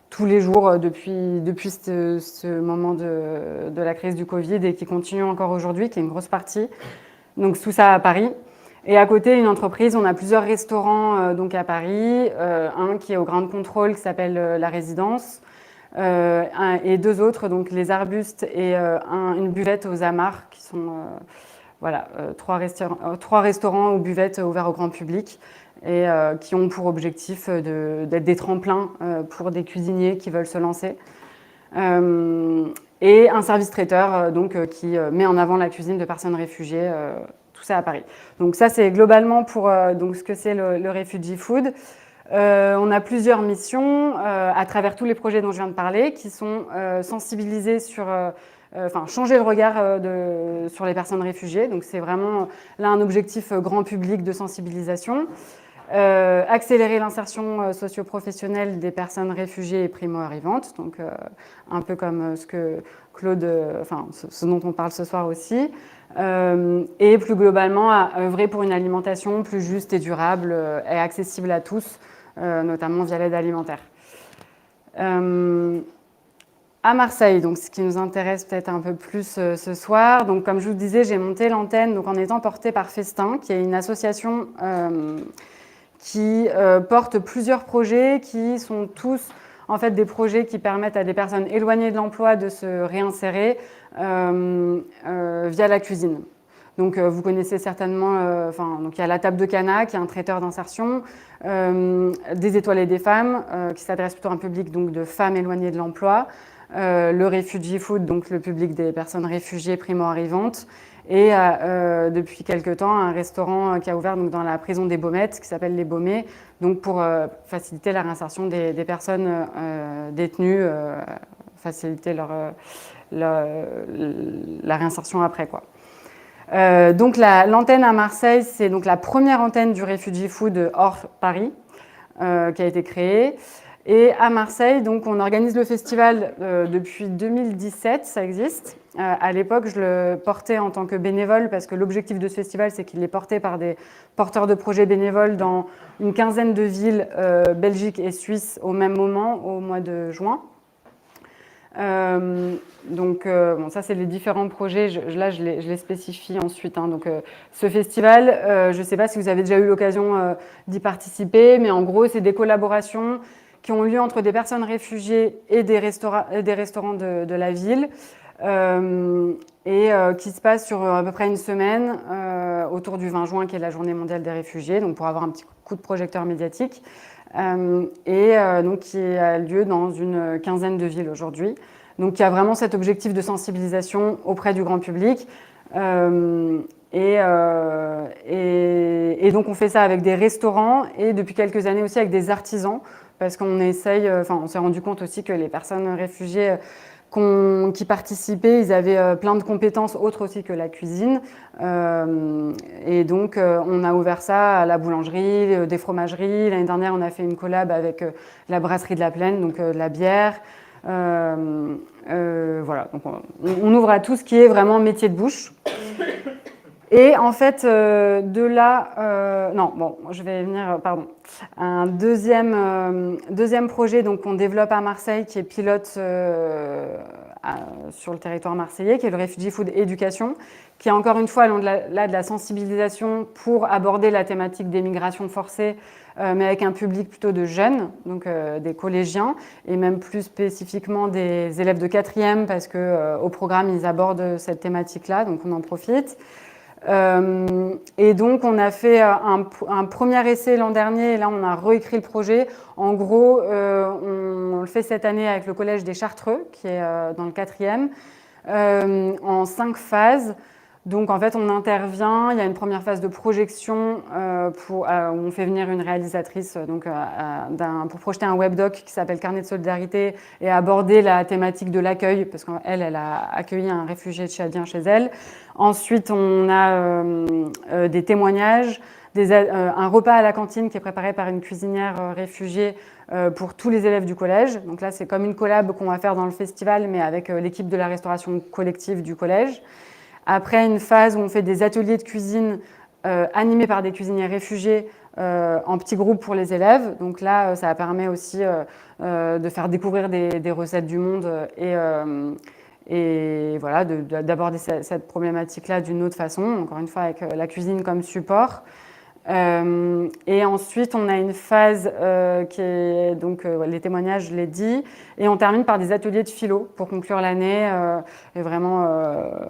[SPEAKER 3] tous les jours depuis ce moment de la crise du Covid et qui continue encore aujourd'hui, qui est une grosse partie. Donc tout ça à Paris. Et à côté, une entreprise, on a plusieurs restaurants donc à Paris, un qui est au Grand Contrôle qui s'appelle La Résidence, et 2 autres, donc les Arbustes et une buvette aux Amarres, qui sont 3 restaurants ou buvettes ouverts au grand public et qui ont pour objectif d'être des tremplins pour des cuisiniers qui veulent se lancer. Et un service traiteur qui met en avant la cuisine de personnes réfugiées, tout ça à Paris. Donc ça, c'est globalement pour ce que c'est le Refugee Food. On a plusieurs missions à travers tous les projets dont je viens de parler qui sont sensibilisés sur, changer le regard sur les personnes réfugiées. Donc c'est vraiment là un objectif grand public de sensibilisation. Accélérer l'insertion socio-professionnelle des personnes réfugiées et primo-arrivantes, donc un peu comme ce que Claude, ce dont on parle ce soir aussi. Et plus globalement à œuvrer pour une alimentation plus juste et durable et accessible à tous, notamment via l'aide alimentaire. À Marseille, donc ce qui nous intéresse peut-être un peu plus ce soir, donc comme je vous disais, j'ai monté l'antenne donc en étant portée par Festin, qui est une association qui porte plusieurs projets qui sont tous en fait des projets qui permettent à des personnes éloignées de l'emploi de se réinsérer via la cuisine. Donc vous connaissez certainement, donc il y a la table de Cana, qui est un traiteur d'insertion, des étoiles et des femmes, qui s'adresse plutôt à un public donc, de femmes éloignées de l'emploi, le Refugee Food, donc le public des personnes réfugiées primo-arrivantes, et depuis quelque temps un restaurant qui a ouvert donc, dans la prison des Baumettes, qui s'appelle Les Baumets, donc pour faciliter la réinsertion des personnes détenues, faciliter la réinsertion après, quoi. Donc l'antenne à Marseille, c'est donc la première antenne du Refugee Food hors Paris qui a été créée. Et à Marseille, donc, on organise le festival depuis 2017, ça existe. À l'époque, je le portais en tant que bénévole parce que l'objectif de ce festival, c'est qu'il est porté par des porteurs de projets bénévoles dans une quinzaine de villes, Belgique et Suisse, au même moment, au mois de juin. Ça c'est les différents projets, je les spécifie ensuite. Donc, ce festival, je ne sais pas si vous avez déjà eu l'occasion d'y participer, mais en gros c'est des collaborations qui ont lieu entre des personnes réfugiées et des restaurants de la ville qui se passent sur à peu près une semaine autour du 20 juin qui est la journée mondiale des réfugiés, donc pour avoir un petit coup de projecteur médiatique. Donc qui a lieu dans une quinzaine de villes aujourd'hui.
[SPEAKER 8] Donc il y a vraiment cet objectif de sensibilisation auprès du grand public. Et donc on fait ça avec des restaurants et depuis quelques années aussi avec des artisans parce qu'on essaye, on s'est rendu compte aussi que les personnes réfugiées qui participaient, ils avaient plein de compétences autres aussi que la cuisine. Et donc on a ouvert ça à la boulangerie, des fromageries. L'année dernière on a fait une collab avec la brasserie de la Plaine, donc de la bière. Voilà, donc on ouvre à tout ce qui est vraiment métier de bouche. Et en fait, de là, non, bon, je vais venir, pardon. Un deuxième projet donc, qu'on développe à Marseille, qui est pilote sur le territoire marseillais, qui est le Refugee Food Education, qui est encore une fois de la sensibilisation pour aborder la thématique des migrations forcées, mais avec un public plutôt de jeunes, donc des collégiens, et même plus spécifiquement des élèves de 4e, parce qu'au programme, ils abordent cette thématique-là, donc on en profite. Et donc on a fait un premier essai l'an dernier et là on a réécrit le projet. En gros, on le fait cette année avec le collège des Chartreux qui est dans le 4e en 5 phases. Donc en fait on intervient, il y a une première phase de projection où on fait venir une réalisatrice pour projeter un webdoc qui s'appelle Carnet de solidarité et aborder la thématique de l'accueil parce qu'elle a accueilli un réfugié tchadien chez elle. Ensuite on a des témoignages, un repas à la cantine qui est préparé par une cuisinière réfugiée pour tous les élèves du collège. Donc là c'est comme une collab qu'on va faire dans le festival mais avec l'équipe de la restauration collective du collège. Après, une phase où on fait des ateliers de cuisine animés par des cuisiniers réfugiés en petits groupes pour les élèves. Donc là, ça permet aussi de faire découvrir des recettes du monde et voilà, d'aborder cette problématique-là d'une autre façon, encore une fois avec la cuisine comme support. Et ensuite, on a une phase qui est donc les témoignages, je l'ai dit, et on termine par des ateliers de philo pour conclure l'année et vraiment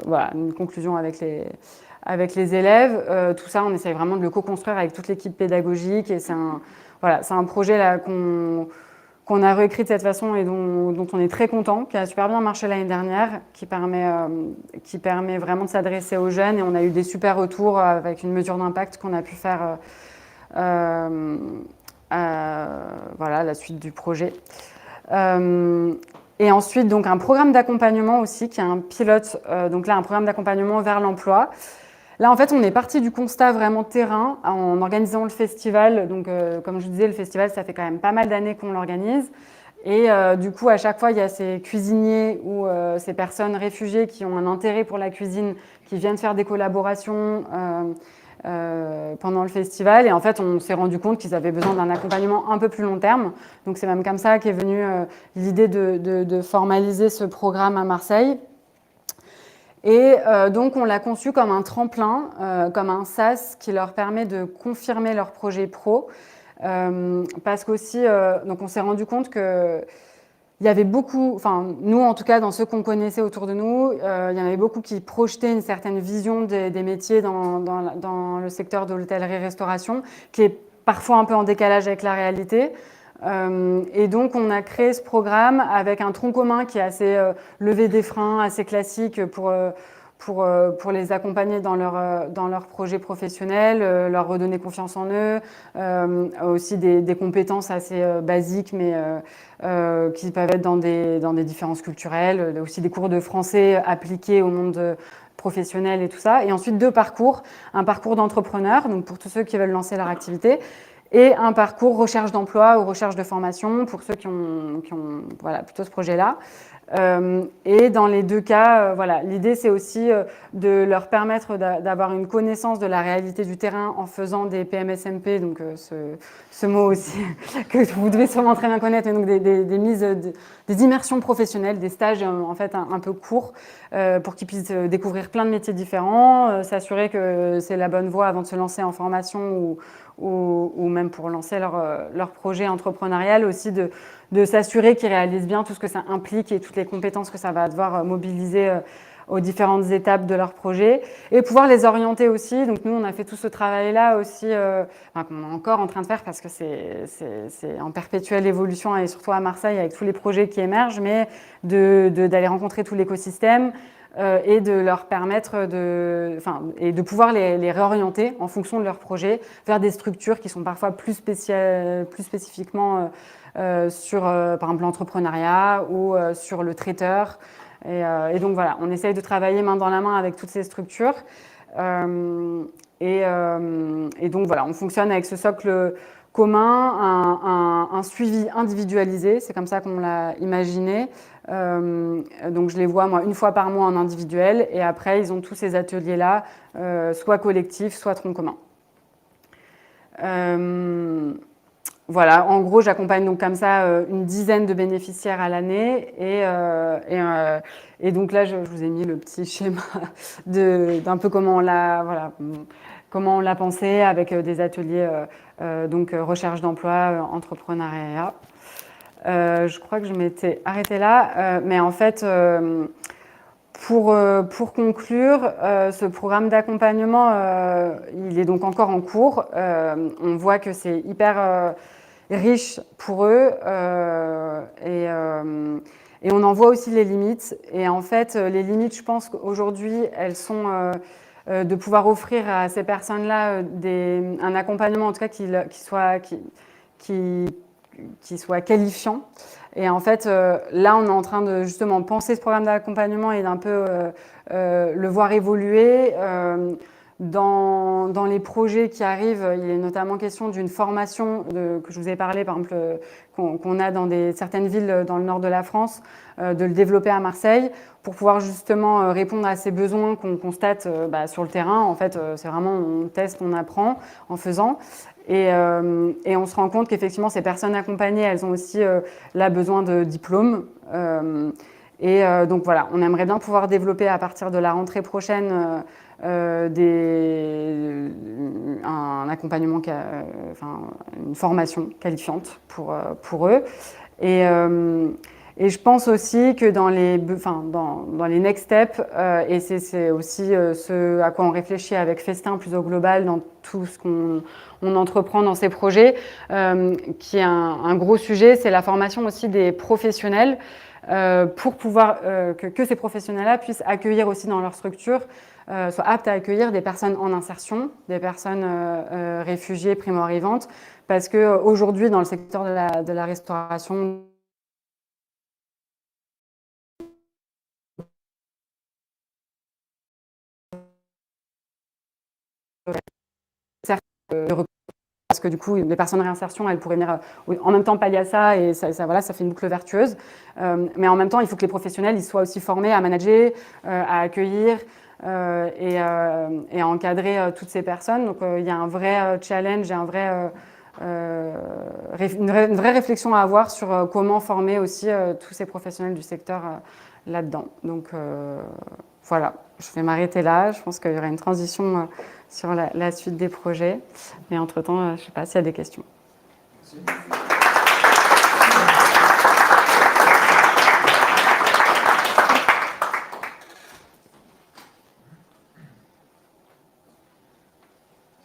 [SPEAKER 8] voilà, une conclusion avec les élèves. Tout ça, on essaye vraiment de le co-construire avec toute l'équipe pédagogique et c'est un projet là qu'on a réécrit de cette façon et dont on est très content, qui a super bien marché l'année dernière, qui permet vraiment de s'adresser aux jeunes. Et on a eu des super retours avec une mesure d'impact qu'on a pu faire voilà, la suite du projet. Et ensuite, donc, un programme d'accompagnement aussi, qui est un pilote, donc là, un programme d'accompagnement vers l'emploi. Là, en fait, on est parti du constat vraiment terrain en organisant le festival. Donc, comme je disais, le festival, ça fait quand même pas mal d'années qu'on l'organise. Et du coup, à chaque fois, il y a ces cuisiniers ou ces personnes réfugiées qui ont un intérêt pour la cuisine, qui viennent faire des collaborations pendant le festival. Et en fait, on s'est rendu compte qu'ils avaient besoin d'un accompagnement un peu plus long terme. Donc, c'est même comme ça qu'est venue l'idée de formaliser ce programme à Marseille. Et donc, on l'a conçu comme un tremplin, comme un sas qui leur permet de confirmer leur projet pro. Parce qu'aussi, donc on s'est rendu compte qu'il y avait beaucoup, enfin, nous en tout cas, dans ceux qu'on connaissait autour de nous, il y en avait beaucoup qui projetaient une certaine vision des métiers dans le secteur de l'hôtellerie-restauration, qui est parfois un peu en décalage avec la réalité. Et donc, on a créé ce programme avec un tronc commun qui est assez levé des freins, assez classique pour les accompagner dans leur projet professionnel, leur redonner confiance en eux, aussi des compétences assez basiques, mais qui peuvent être dans des différences culturelles, aussi des cours de français appliqués au monde professionnel et tout ça. Et ensuite, 2 parcours, un parcours d'entrepreneur, donc pour tous ceux qui veulent lancer leur activité, et un parcours recherche d'emploi ou recherche de formation pour ceux qui ont voilà, plutôt ce projet-là. Et dans les 2 cas, voilà, l'idée c'est aussi de leur permettre d'avoir une connaissance de la réalité du terrain en faisant des PMSMP, donc ce mot aussi que vous devez sûrement très bien connaître, mais donc des immersions professionnelles, des stages en fait un peu courts pour qu'ils puissent découvrir plein de métiers différents, s'assurer que c'est la bonne voie avant de se lancer en formation ou même pour lancer leur projet entrepreneurial, aussi de s'assurer qu'ils réalisent bien tout ce que ça implique et toutes les compétences que ça va devoir mobiliser aux différentes étapes de leur projet et pouvoir les orienter aussi. Donc nous, on a fait tout ce travail-là aussi, qu'on est encore en train de faire parce que c'est en perpétuelle évolution et surtout à Marseille avec tous les projets qui émergent, mais d'aller rencontrer tout l'écosystème et de leur permettre et de pouvoir les réorienter en fonction de leur projet vers des structures qui sont parfois plus spécifiquement sur, par exemple, l'entrepreneuriat ou sur le traiteur. Et donc voilà, on essaye de travailler main dans la main avec toutes ces structures. Et donc voilà, on fonctionne avec ce socle commun, un suivi individualisé, c'est comme ça qu'on l'a imaginé. Donc je les vois moi une fois par mois en individuel et après ils ont tous ces ateliers-là, soit collectifs, soit tronc commun. Voilà, en gros, j'accompagne donc comme ça une dizaine de bénéficiaires à l'année et donc là, je vous ai mis le petit schéma d'un peu comment on l'a pensé avec des ateliers donc recherche d'emploi, entrepreneuriat. Je crois que je m'étais arrêtée là, mais en fait, pour conclure, ce programme d'accompagnement, il est donc encore en cours. On voit que c'est hyper riche pour eux et on en voit aussi les limites. Et en fait, les limites, je pense qu'aujourd'hui, elles sont de pouvoir offrir à ces personnes-là un accompagnement, en tout cas, qui soit qualifiant. Et en fait, là, on est en train de justement penser ce programme d'accompagnement et d'un peu le voir évoluer. Dans les projets qui arrivent, il est notamment question d'une formation que je vous ai parlé, par exemple, qu'on a dans certaines villes dans le nord de la France, de le développer à Marseille pour pouvoir justement répondre à ces besoins qu'on constate sur le terrain. En fait, c'est vraiment on teste, on apprend en faisant. Et on se rend compte qu'effectivement, ces personnes accompagnées, elles ont aussi là besoin de diplômes. Donc voilà, on aimerait bien pouvoir développer à partir de la rentrée prochaine un accompagnement, une formation qualifiante pour eux. Et je pense aussi que dans les next steps, et c'est aussi ce à quoi on réfléchit avec Festin plus au global dans tout ce qu'on entreprend dans ces projets, qui est un gros sujet, c'est la formation aussi des professionnels pour pouvoir que ces professionnels-là puissent accueillir aussi dans leur structure, soient aptes à accueillir des personnes en insertion, des personnes réfugiées, primo-arrivantes, parce qu'aujourd'hui, dans le secteur de la restauration, parce que du coup, les personnes en réinsertion, elles pourraient venir en même temps pallier à ça et ça fait une boucle vertueuse. Mais en même temps, il faut que les professionnels ils soient aussi formés à manager, à accueillir et à encadrer toutes ces personnes. Donc il y a un vrai challenge et une vraie réflexion à avoir sur comment former aussi tous ces professionnels du secteur là-dedans. Donc voilà, je vais m'arrêter là. Je pense qu'il y aura une transition sur la suite des projets. Mais entre-temps, je ne sais pas s'il y a des questions.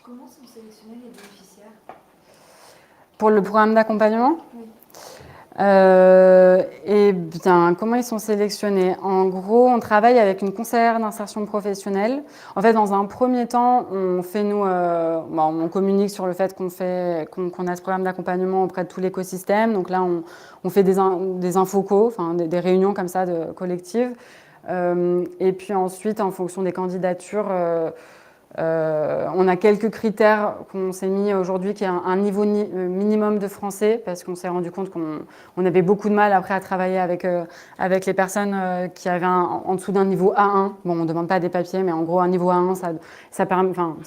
[SPEAKER 3] Comment sont sélectionnés les bénéficiaires?
[SPEAKER 8] Pour le programme d'accompagnement ?
[SPEAKER 3] Oui.
[SPEAKER 8] Et bien, comment ils sont sélectionnés? En gros, on travaille avec une conseillère d'insertion professionnelle. En fait, dans un premier temps, on communique sur le fait qu'on a ce programme d'accompagnement auprès de tout l'écosystème. Donc là, on fait des infocos, des réunions comme ça collectives. Et puis ensuite, en fonction des candidatures, on a quelques critères qu'on s'est mis aujourd'hui, qui est un niveau minimum de français, parce qu'on s'est rendu compte qu'on avait beaucoup de mal après à travailler avec les personnes qui avaient en dessous d'un niveau A1. Bon, on ne demande pas des papiers, mais en gros, un niveau A1, ça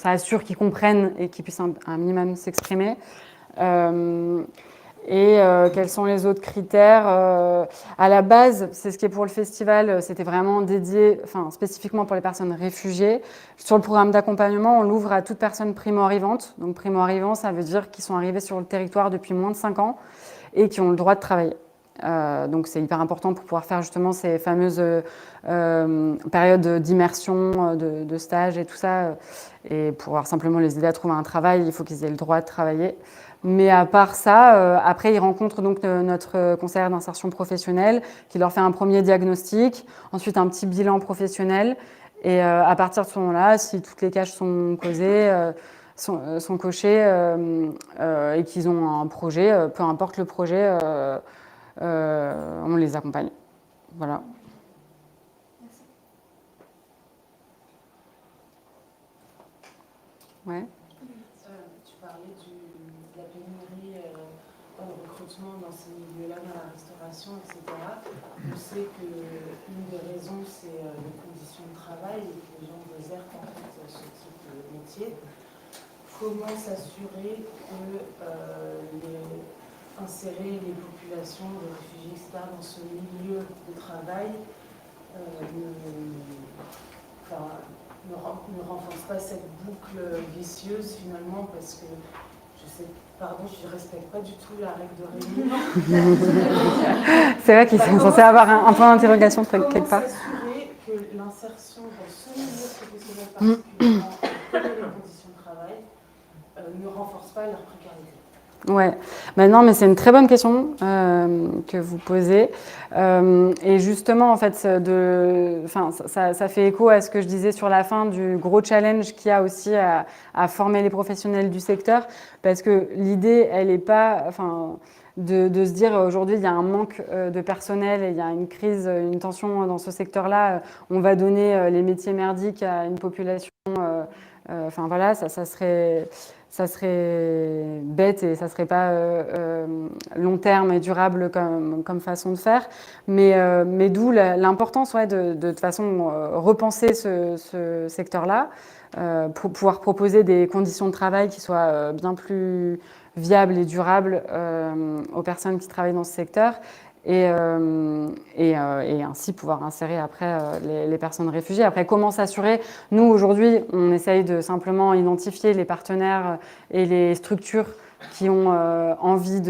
[SPEAKER 8] assure qu'ils comprennent et qu'ils puissent un minimum s'exprimer. Et quels sont les autres critères? À la base, c'est ce qui est pour le festival, c'était vraiment dédié, spécifiquement pour les personnes réfugiées. Sur le programme d'accompagnement, on l'ouvre à toute personne primo-arrivante. Donc primo-arrivant, ça veut dire qu'ils sont arrivés sur le territoire depuis moins de 5 ans et qui ont le droit de travailler. Donc c'est hyper important pour pouvoir faire justement ces fameuses périodes d'immersion, de stage et tout ça. Et pouvoir simplement les aider à trouver un travail, il faut qu'ils aient le droit de travailler. Mais à part ça, après ils rencontrent donc notre conseillère d'insertion professionnelle qui leur fait un premier diagnostic, ensuite un petit bilan professionnel. Et à partir de ce moment-là, si toutes les cases sont causées, sont cochées et qu'ils ont un projet, peu importe le projet, on les accompagne. Voilà. Ouais.
[SPEAKER 6] Tu parlais de la pénurie dans le recrutement dans ces milieux-là, dans la restauration, etc. On sait qu'une des raisons, c'est les conditions de travail et que les gens désertent en fait ce type de métier. Comment s'assurer que insérer les populations de réfugiés, etc., dans ce milieu de travail ne renforce pas cette boucle vicieuse finalement, parce que je ne respecte pas du tout la règle de Rémi.
[SPEAKER 8] C'est vrai qu'ils sont censés avoir un point d'interrogation quelque part.
[SPEAKER 6] Comment s'assurer que l'insertion dans ce milieu professionnel particulièrement, comme les conditions de travail, ne renforce pas leur précarité?
[SPEAKER 8] Ouais, non, mais c'est une très bonne question que vous posez. Et justement, en fait, ça fait écho à ce que je disais sur la fin du gros challenge qu'il y a aussi à former les professionnels du secteur, parce que l'idée, elle n'est pas, de se dire aujourd'hui il y a un manque de personnel et il y a une crise, une tension dans ce secteur-là. On va donner les métiers merdiques à une population. Voilà, ça serait bête et ça serait pas long terme et durable comme façon de faire. Mais d'où l'importance de toute façon repenser ce secteur-là pour pouvoir proposer des conditions de travail qui soient bien plus viables et durables aux personnes qui travaillent dans ce secteur. Et ainsi pouvoir insérer après les personnes réfugiées. Après, comment s'assurer? Nous, aujourd'hui, on essaye de simplement identifier les partenaires et les structures qui ont envie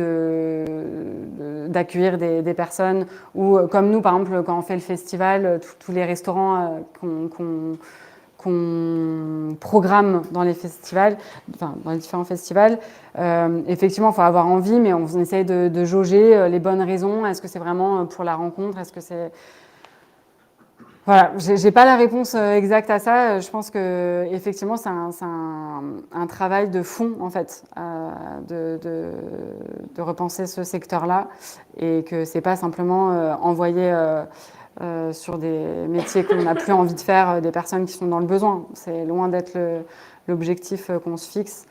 [SPEAKER 8] d'accueillir des personnes. Ou comme nous, par exemple, quand on fait le festival, tous les restaurants qu'on programme dans les festivals, dans les différents festivals. Effectivement, il faut avoir envie, mais on essaye de jauger les bonnes raisons. Est-ce que c'est vraiment pour la rencontre? Est-ce que c'est... Voilà, j'ai pas la réponse exacte à ça. Je pense que effectivement, c'est un travail de fond en fait, de repenser ce secteur-là, et que c'est pas simplement envoyer sur des métiers qu'on n'a plus envie de faire, des personnes qui sont dans le besoin. C'est loin d'être l'objectif qu'on se fixe.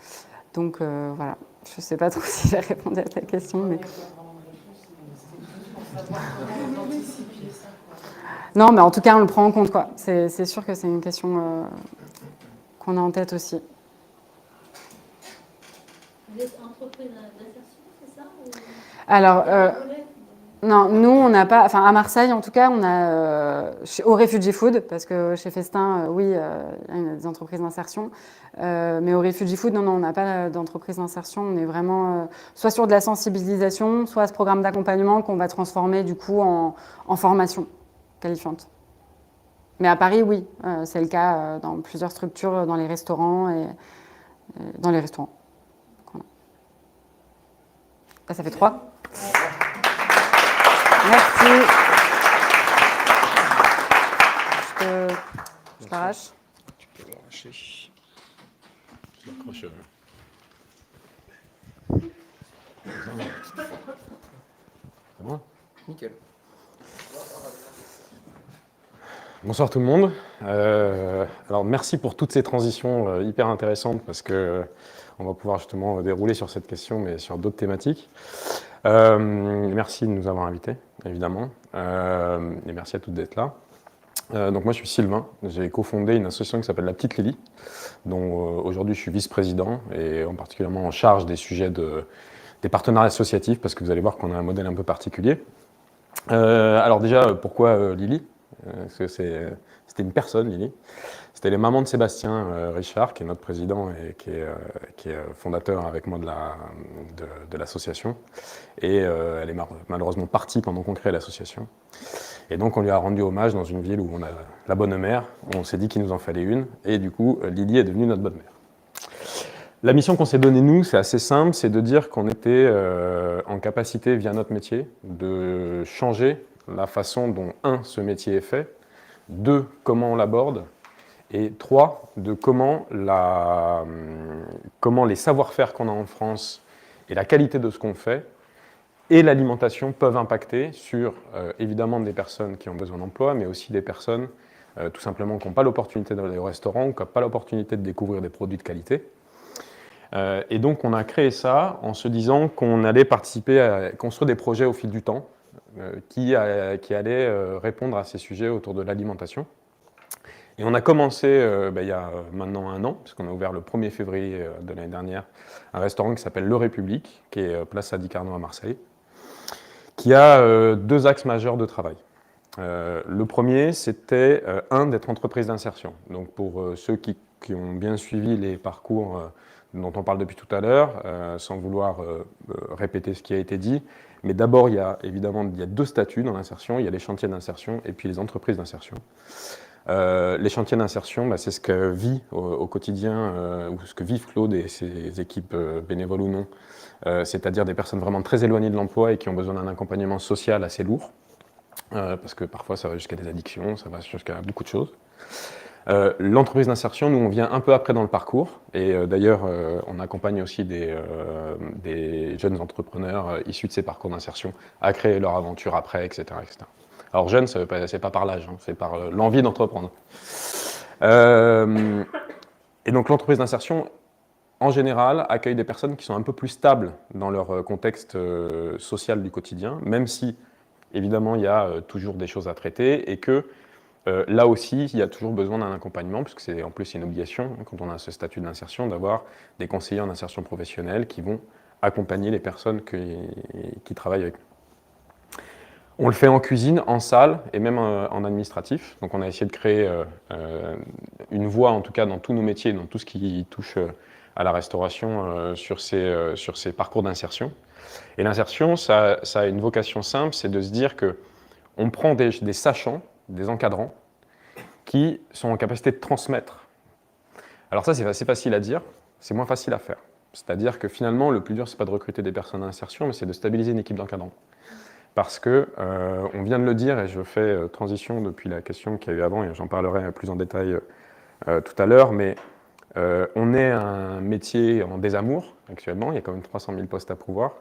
[SPEAKER 8] Donc voilà, je sais pas trop si j'ai répondu à ta question, mais... Non, mais en tout cas, on le prend en compte, quoi. C'est sûr que c'est une question qu'on a en tête aussi.
[SPEAKER 9] Vous êtes entreprise d'insertion, c'est ça ou...
[SPEAKER 8] Alors, non, nous, on n'a pas... Enfin, à Marseille, en tout cas, on a... au Refugee Food, parce que chez Festin, oui, il y a des entreprises d'insertion. Mais au Refugee Food, non, on n'a pas d'entreprise d'insertion. On est vraiment soit sur de la sensibilisation, soit ce programme d'accompagnement qu'on va transformer, du coup, en formation qualifiante. Mais à Paris, oui, c'est le cas dans plusieurs structures, dans les restaurants et dans les restaurants. Là, ça fait 3. Merci. Je t'arrache.
[SPEAKER 5] Tu peux l'arracher. Je l'accroche. C'est bon ?
[SPEAKER 1] Nickel.
[SPEAKER 5] Bonsoir tout le monde. Alors merci pour toutes ces transitions hyper intéressantes, parce que on va pouvoir justement dérouler sur cette question, mais sur d'autres thématiques. Merci de nous avoir invités, évidemment, et merci à toutes d'être là. Donc moi je suis Sylvain, j'ai cofondé une association qui s'appelle La Petite Lily, dont aujourd'hui je suis vice-président et en particulièrement en charge des sujets des partenariats associatifs, parce que vous allez voir qu'on a un modèle un peu particulier. Alors déjà, pourquoi Lily? Parce que c'était une personne, Lily. C'était les mamans de Sébastien Richard, qui est notre président et qui est fondateur avec moi de l'association. Et elle est malheureusement partie pendant qu'on créait l'association. Et donc on lui a rendu hommage dans une ville où on a la bonne mère. On s'est dit qu'il nous en fallait une. Et du coup, Lily est devenue notre bonne mère. La mission qu'on s'est donnée, nous, c'est assez simple, c'est de dire qu'on était en capacité, via notre métier, de changer la façon dont, 1, ce métier est fait, 2, comment on l'aborde, et 3, de comment les savoir-faire qu'on a en France et la qualité de ce qu'on fait et l'alimentation peuvent impacter sur, évidemment, des personnes qui ont besoin d'emploi, mais aussi des personnes, tout simplement, qui n'ont pas l'opportunité d'aller au restaurant ou qui n'ont pas l'opportunité de découvrir des produits de qualité. Et donc, on a créé ça en se disant qu'on allait participer à construire des projets au fil du temps qui allaient répondre à ces sujets autour de l'alimentation. Et on a commencé, il y a maintenant 1 an, puisqu'on a ouvert le 1er février de l'année dernière, un restaurant qui s'appelle Le République, qui est place Sadi Carnot à Marseille, qui a 2 axes majeurs de travail. Le premier, c'était d'être entreprise d'insertion. Donc pour ceux qui ont bien suivi les parcours dont on parle depuis tout à l'heure, sans vouloir répéter ce qui a été dit, mais d'abord, il y a 2 statuts dans l'insertion, il y a les chantiers d'insertion et puis les entreprises d'insertion. Les chantiers d'insertion, c'est ce que vit au quotidien, ou ce que vivent Claude et ses équipes bénévoles ou non, c'est-à-dire des personnes vraiment très éloignées de l'emploi et qui ont besoin d'un accompagnement social assez lourd, parce que parfois ça va jusqu'à des addictions, ça va jusqu'à beaucoup de choses. L'entreprise d'insertion, nous on vient un peu après dans le parcours, et d'ailleurs on accompagne aussi des jeunes entrepreneurs issus de ces parcours d'insertion à créer leur aventure après, etc. etc. Alors jeune, c'est pas par l'âge, c'est par l'envie d'entreprendre. Et donc l'entreprise d'insertion, en général, accueille des personnes qui sont un peu plus stables dans leur contexte social du quotidien, même si, évidemment, il y a toujours des choses à traiter et que là aussi, il y a toujours besoin d'un accompagnement, puisque c'est en plus une obligation, quand on a ce statut d'insertion, d'avoir des conseillers en insertion professionnelle qui vont accompagner les personnes qui travaillent avec nous. On le fait en cuisine, en salle et même en administratif. Donc on a essayé de créer une voie, en tout cas dans tous nos métiers, dans tout ce qui touche à la restauration sur ces parcours d'insertion. Et l'insertion, ça a une vocation simple, c'est de se dire qu'on prend des sachants, des encadrants, qui sont en capacité de transmettre. Alors ça, c'est assez facile à dire, c'est moins facile à faire. C'est-à-dire que finalement, le plus dur, c'est pas de recruter des personnes en insertion, mais c'est de stabiliser une équipe d'encadrants. Parce que, on vient de le dire, et je fais transition depuis la question qu'il y a eu avant, et j'en parlerai plus en détail tout à l'heure, mais on est un métier en désamour actuellement, il y a quand même 300 000 postes à pourvoir.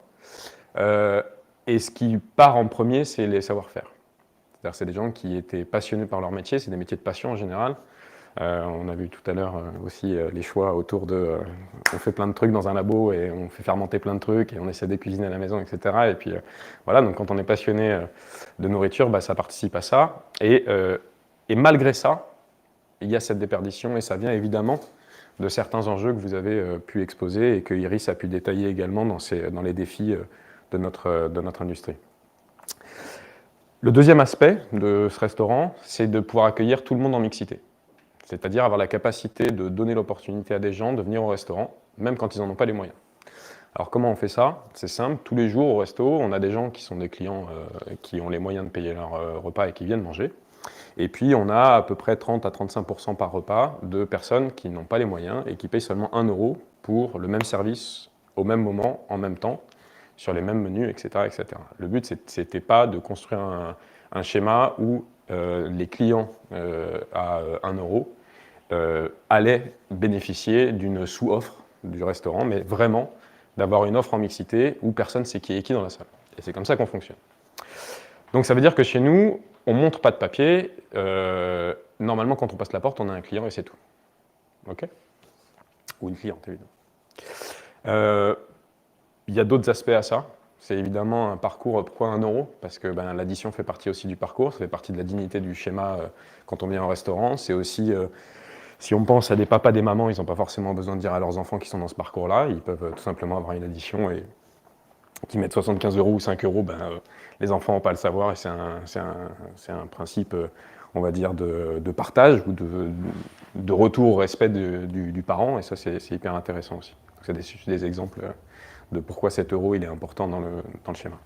[SPEAKER 5] Et ce qui part en premier, c'est les savoir-faire. C'est-à-dire c'est des gens qui étaient passionnés par leur métier, c'est des métiers de passion en général. On a vu tout à l'heure aussi les choix autour de... on fait plein de trucs dans un labo et on fait fermenter plein de trucs et on essaie de cuisiner à la maison, etc. Et puis voilà, donc quand on est passionné de nourriture, ça participe à ça. Et malgré ça, il y a cette déperdition et ça vient évidemment de certains enjeux que vous avez pu exposer et que Iris a pu détailler également dans les défis de notre industrie. Le deuxième aspect de ce restaurant, c'est de pouvoir accueillir tout le monde en mixité. C'est-à-dire avoir la capacité de donner l'opportunité à des gens de venir au restaurant, même quand ils n'en ont pas les moyens. Alors comment on fait ça? C'est simple, tous les jours au resto, on a des gens qui sont des clients qui ont les moyens de payer leur repas et qui viennent manger. Et puis on a à peu près 30 à 35% par repas de personnes qui n'ont pas les moyens et qui payent seulement 1 € pour le même service au même moment, en même temps, sur les mêmes menus, etc. etc. Le but, c'était pas de construire un schéma où les clients à 1 € allaient bénéficier d'une sous-offre du restaurant, mais vraiment d'avoir une offre en mixité où personne ne sait qui est qui dans la salle. Et c'est comme ça qu'on fonctionne. Donc ça veut dire que chez nous, on ne montre pas de papier. Normalement, quand on passe la porte, on a un client et c'est tout. OK? Ou une cliente, évidemment. Il y a d'autres aspects à ça. C'est évidemment un parcours, pourquoi 1 €? Parce que l'addition fait partie aussi du parcours, ça fait partie de la dignité du schéma quand on vient au restaurant. C'est aussi, si on pense à des papas, des mamans, ils n'ont pas forcément besoin de dire à leurs enfants qui sont dans ce parcours-là. Ils peuvent tout simplement avoir une addition et qui mettent 75 € ou 5 €, les enfants n'ont pas à le savoir et c'est un principe, on va dire, de partage ou de retour au respect du parent, et ça c'est hyper intéressant aussi. C'est des exemples de pourquoi cet euro il est important dans le schéma.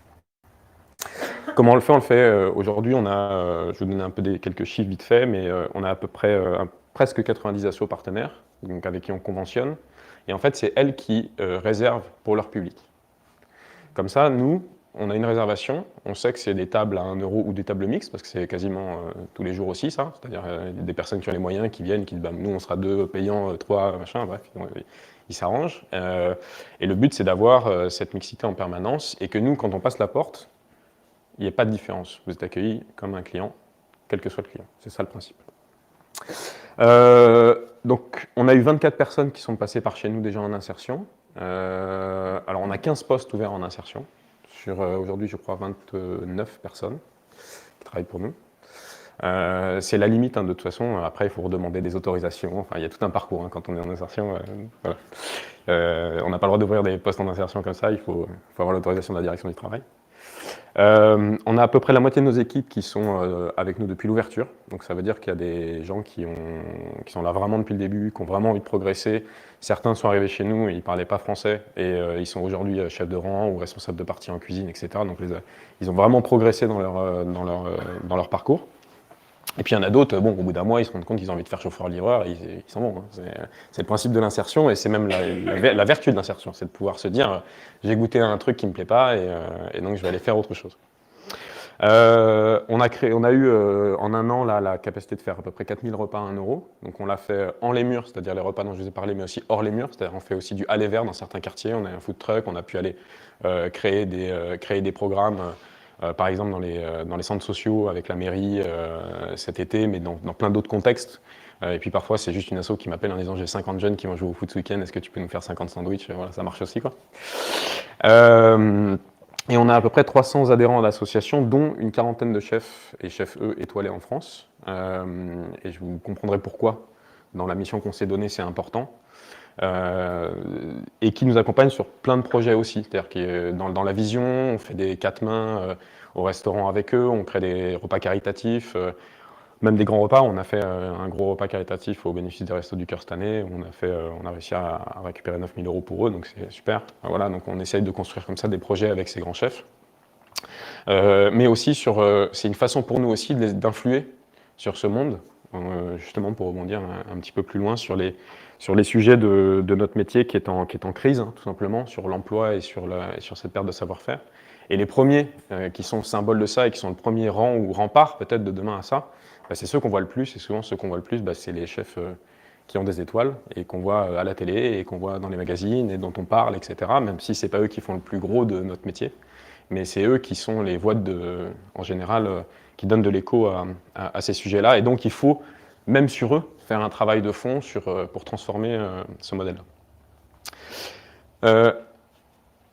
[SPEAKER 5] Comment on le fait? On le fait aujourd'hui, on a, je vais vous donner un peu quelques chiffres vite fait, mais on a à peu près presque 90 assos partenaires, donc avec qui on conventionne, et en fait c'est elles qui réservent pour leur public. Comme ça, nous, on a une réservation, on sait que c'est des tables à 1 euro ou des tables mixtes, parce que c'est quasiment tous les jours aussi ça, c'est-à-dire des personnes qui ont les moyens, qui viennent, qui disent bah, nous on sera 2 payants, 3, machin, bref, ils s'arrangent. Et le but c'est d'avoir cette mixité en permanence, et que nous, quand on passe la porte, il n'y a pas de différence. Vous êtes accueilli comme un client, quel que soit le client. C'est ça le principe. Donc, on a eu 24 personnes qui sont passées par chez nous déjà en insertion. Alors, on a 15 postes ouverts en insertion. Sur aujourd'hui, je crois, 29 personnes qui travaillent pour nous. C'est la limite, hein, de toute façon. Après, il faut redemander des autorisations. Enfin, il y a tout un parcours hein, quand on est en insertion. Voilà. On n'a pas le droit d'ouvrir des postes en insertion comme ça. Il faut avoir l'autorisation de la direction du travail. On a à peu près la moitié de nos équipes qui sont avec nous depuis l'ouverture. Donc ça veut dire qu'il y a des gens qui sont là vraiment depuis le début, qui ont vraiment envie de progresser. Certains sont arrivés chez nous et ils ne parlaient pas français et ils sont aujourd'hui chefs de rang ou responsables de partie en cuisine, etc. Donc ils ont vraiment progressé dans leur parcours. Et puis il y en a d'autres, bon, au bout d'un mois, ils se rendent compte qu'ils ont envie de faire chauffeur-livreur et ils s'en vont. Hein. C'est le principe de l'insertion et c'est même la vertu de l'insertion, c'est de pouvoir se dire j'ai goûté un truc qui ne me plaît pas et donc je vais aller faire autre chose. On a eu en un an là, la capacité de faire à peu près 4000 repas à 1 euro. Donc on l'a fait en les murs, c'est-à-dire les repas dont je vous ai parlé, mais aussi hors les murs, c'est-à-dire on fait aussi du aller vers dans certains quartiers. On a un food truck, on a pu aller créer des programmes. Par exemple dans les centres sociaux avec la mairie cet été, mais dans plein d'autres contextes. Et puis parfois c'est juste une asso qui m'appelle en disant j'ai 50 jeunes qui vont jouer au foot ce week-end, est-ce que tu peux nous faire 50 sandwichs? Voilà, ça marche aussi quoi. Et on a à peu près 300 adhérents à l'association, dont une quarantaine de chefs et chefs étoilés en France. Et je vous comprendrai pourquoi dans la mission qu'on s'est donnée c'est important. Et qui nous accompagne sur plein de projets aussi. C'est-à-dire que dans la vision, on fait des 4 mains au restaurant avec eux, on crée des repas caritatifs, même des grands repas. On a fait un gros repas caritatif au bénéfice des Restos du Cœur cette année. On a réussi à récupérer 9 000 € pour eux, donc c'est super. Voilà, donc on essaye de construire comme ça des projets avec ces grands chefs. Mais aussi, c'est une façon pour nous aussi d'influer sur ce monde, justement pour rebondir un petit peu plus loin sur les sujets de notre métier qui est en crise, hein, tout simplement, sur l'emploi et sur cette perte de savoir-faire. Et les premiers qui sont symboles de ça et qui sont le premier rang ou rempart peut-être de demain à ça, bah, c'est ceux qu'on voit le plus. Et souvent, ceux qu'on voit le plus, bah, c'est les chefs qui ont des étoiles et qu'on voit à la télé et qu'on voit dans les magazines et dont on parle, etc. Même si ce n'est pas eux qui font le plus gros de notre métier. Mais c'est eux qui sont les voix en général, qui donnent de l'écho à ces sujets-là. Et donc, il faut, même sur eux, faire un travail de fond pour transformer ce modèle-là.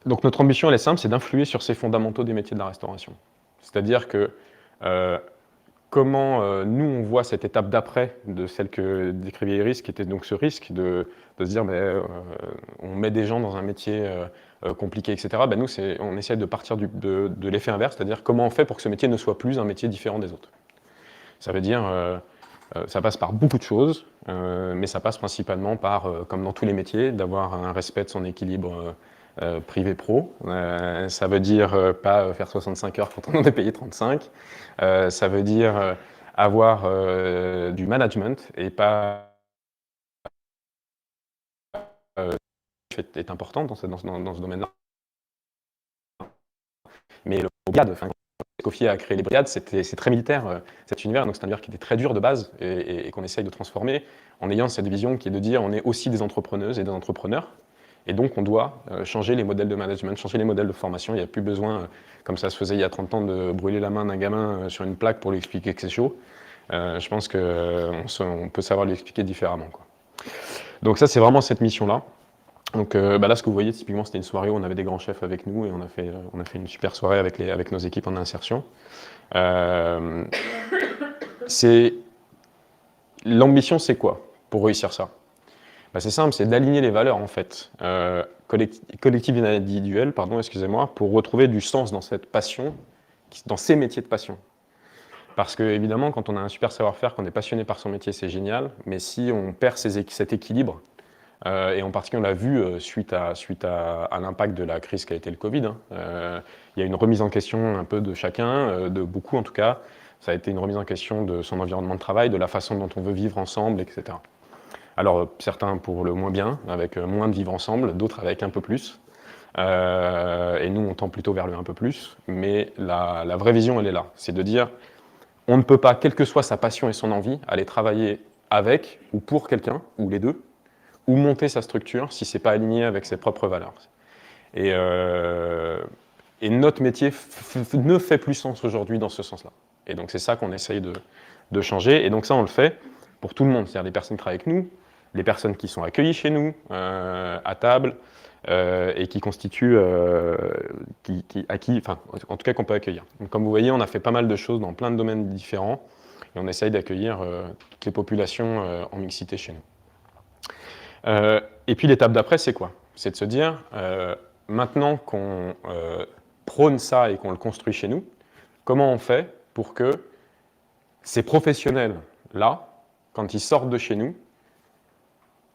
[SPEAKER 5] Donc notre ambition, elle est simple, c'est d'influer sur ces fondamentaux des métiers de la restauration. C'est-à-dire que comment nous, on voit cette étape d'après de celle que décrivait Iris, qui était donc ce risque de se dire on met des gens dans un métier compliqué, etc. Ben, nous, on essaie de partir de l'effet inverse, c'est-à-dire comment on fait pour que ce métier ne soit plus un métier différent des autres. Ça veut dire... ça passe par beaucoup de choses, mais ça passe principalement par, comme dans tous les métiers, d'avoir un respect de son équilibre privé-pro. Ça veut dire pas faire 65 heures quand on en est payé 35. Ça veut dire avoir du management et pas... est important dans ce domaine-là. Mais le brigade, Kofi a créé les brigades, c'est très militaire cet univers, donc c'est un univers qui était très dur de base et qu'on essaye de transformer en ayant cette vision qui est de dire on est aussi des entrepreneuses et des entrepreneurs et donc on doit changer les modèles de management, changer les modèles de formation. Il n'y a plus besoin, comme ça se faisait il y a 30 ans, de brûler la main d'un gamin sur une plaque pour lui expliquer que c'est chaud. Je pense qu'on peut savoir lui expliquer différemment, quoi. Donc ça c'est vraiment cette mission-là. Donc là, ce que vous voyez, typiquement, c'était une soirée où on avait des grands chefs avec nous et on a fait une super soirée avec nos équipes en insertion. L'ambition, c'est quoi pour réussir ça? C'est simple, c'est d'aligner les valeurs, en fait, collectives et individuelles, pour retrouver du sens dans cette passion, dans ces métiers de passion. Parce que, évidemment, quand on a un super savoir-faire, qu'on est passionné par son métier, c'est génial. Mais si on perd cet équilibre, et en particulier, on l'a vu suite à l'impact de la crise qui a été le Covid, hein, il y a une remise en question un peu de chacun, de beaucoup en tout cas. Ça a été une remise en question de son environnement de travail, de la façon dont on veut vivre ensemble, etc. Alors, certains pour le moins bien, avec moins de vivre ensemble, d'autres avec un peu plus. Et nous, on tend plutôt vers le un peu plus. Mais la vraie vision, elle est là. C'est de dire, on ne peut pas, quelle que soit sa passion et son envie, aller travailler avec ou pour quelqu'un, ou les deux, ou monter sa structure si ce n'est pas aligné avec ses propres valeurs. Et notre métier ne fait plus sens aujourd'hui dans ce sens-là. Et donc c'est ça qu'on essaye de changer. Et donc ça, on le fait pour tout le monde. C'est-à-dire les personnes qui travaillent avec nous, les personnes qui sont accueillies chez nous, à table, et qui constituent, enfin, en tout cas qu'on peut accueillir. Donc, comme vous voyez, on a fait pas mal de choses dans plein de domaines différents, et on essaye d'accueillir toutes les populations en mixité chez nous. Et puis l'étape d'après, c'est quoi? C'est de se dire, maintenant qu'on prône ça et qu'on le construit chez nous, comment on fait pour que ces professionnels-là, quand ils sortent de chez nous,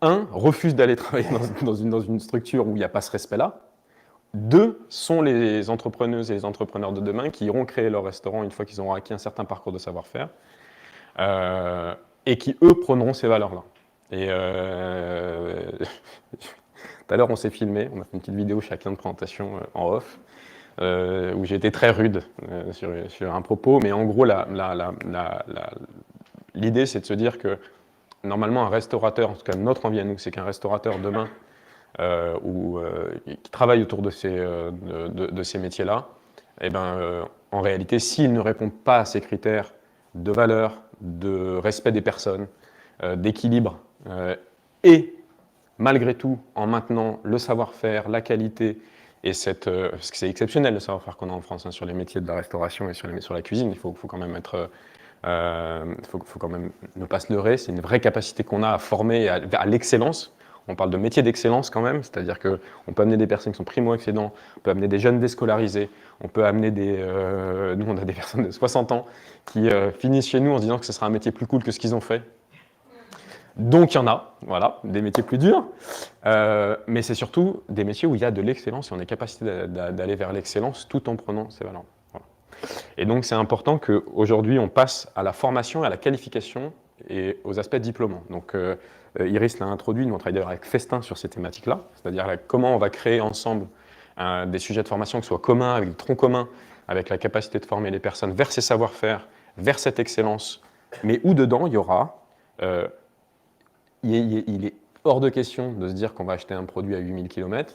[SPEAKER 5] refusent d'aller travailler dans une structure où il n'y a pas ce respect-là. 2, sont les entrepreneuses et les entrepreneurs de demain qui iront créer leur restaurant une fois qu'ils auront acquis un certain parcours de savoir-faire, et qui, eux, prôneront ces valeurs-là. Et tout à l'heure, on s'est filmé, on a fait une petite vidéo chacun de présentation en off, où j'ai été très rude sur un propos, mais en gros, l'idée, c'est de se dire que normalement, un restaurateur, en tout cas notre envie à nous, c'est qu'un restaurateur demain, qui travaille autour de ces métiers-là, en réalité, s'il ne répond pas à ces critères de valeur, de respect des personnes, d'équilibre, et malgré tout, en maintenant le savoir-faire, la qualité, et parce que c'est exceptionnel le savoir-faire qu'on a en France, hein, sur les métiers de la restauration et sur la cuisine, il faut quand même être... faut quand même ne pas se leurrer, c'est une vraie capacité qu'on a à former à l'excellence. On parle de métier d'excellence quand même, c'est-à-dire qu'on peut amener des personnes qui sont primo-excédents, on peut amener des jeunes déscolarisés, on peut amener nous on a des personnes de 60 ans qui finissent chez nous en se disant que ce sera un métier plus cool que ce qu'ils ont fait. Donc il y en a, voilà, des métiers plus durs, mais c'est surtout des métiers où il y a de l'excellence et on est capacité d'aller vers l'excellence tout en prenant ces valeurs. Voilà. Et donc c'est important qu'aujourd'hui on passe à la formation, à la qualification et aux aspects diplômants. Donc Iris l'a introduit, nous on travaille d'ailleurs avec Festin sur ces thématiques-là, c'est-à-dire comment on va créer ensemble des sujets de formation qui soient communs, avec des troncs communs, avec la capacité de former les personnes vers ces savoir-faire, vers cette excellence, mais où dedans il y aura... il est hors de question de se dire qu'on va acheter un produit à 8000 km.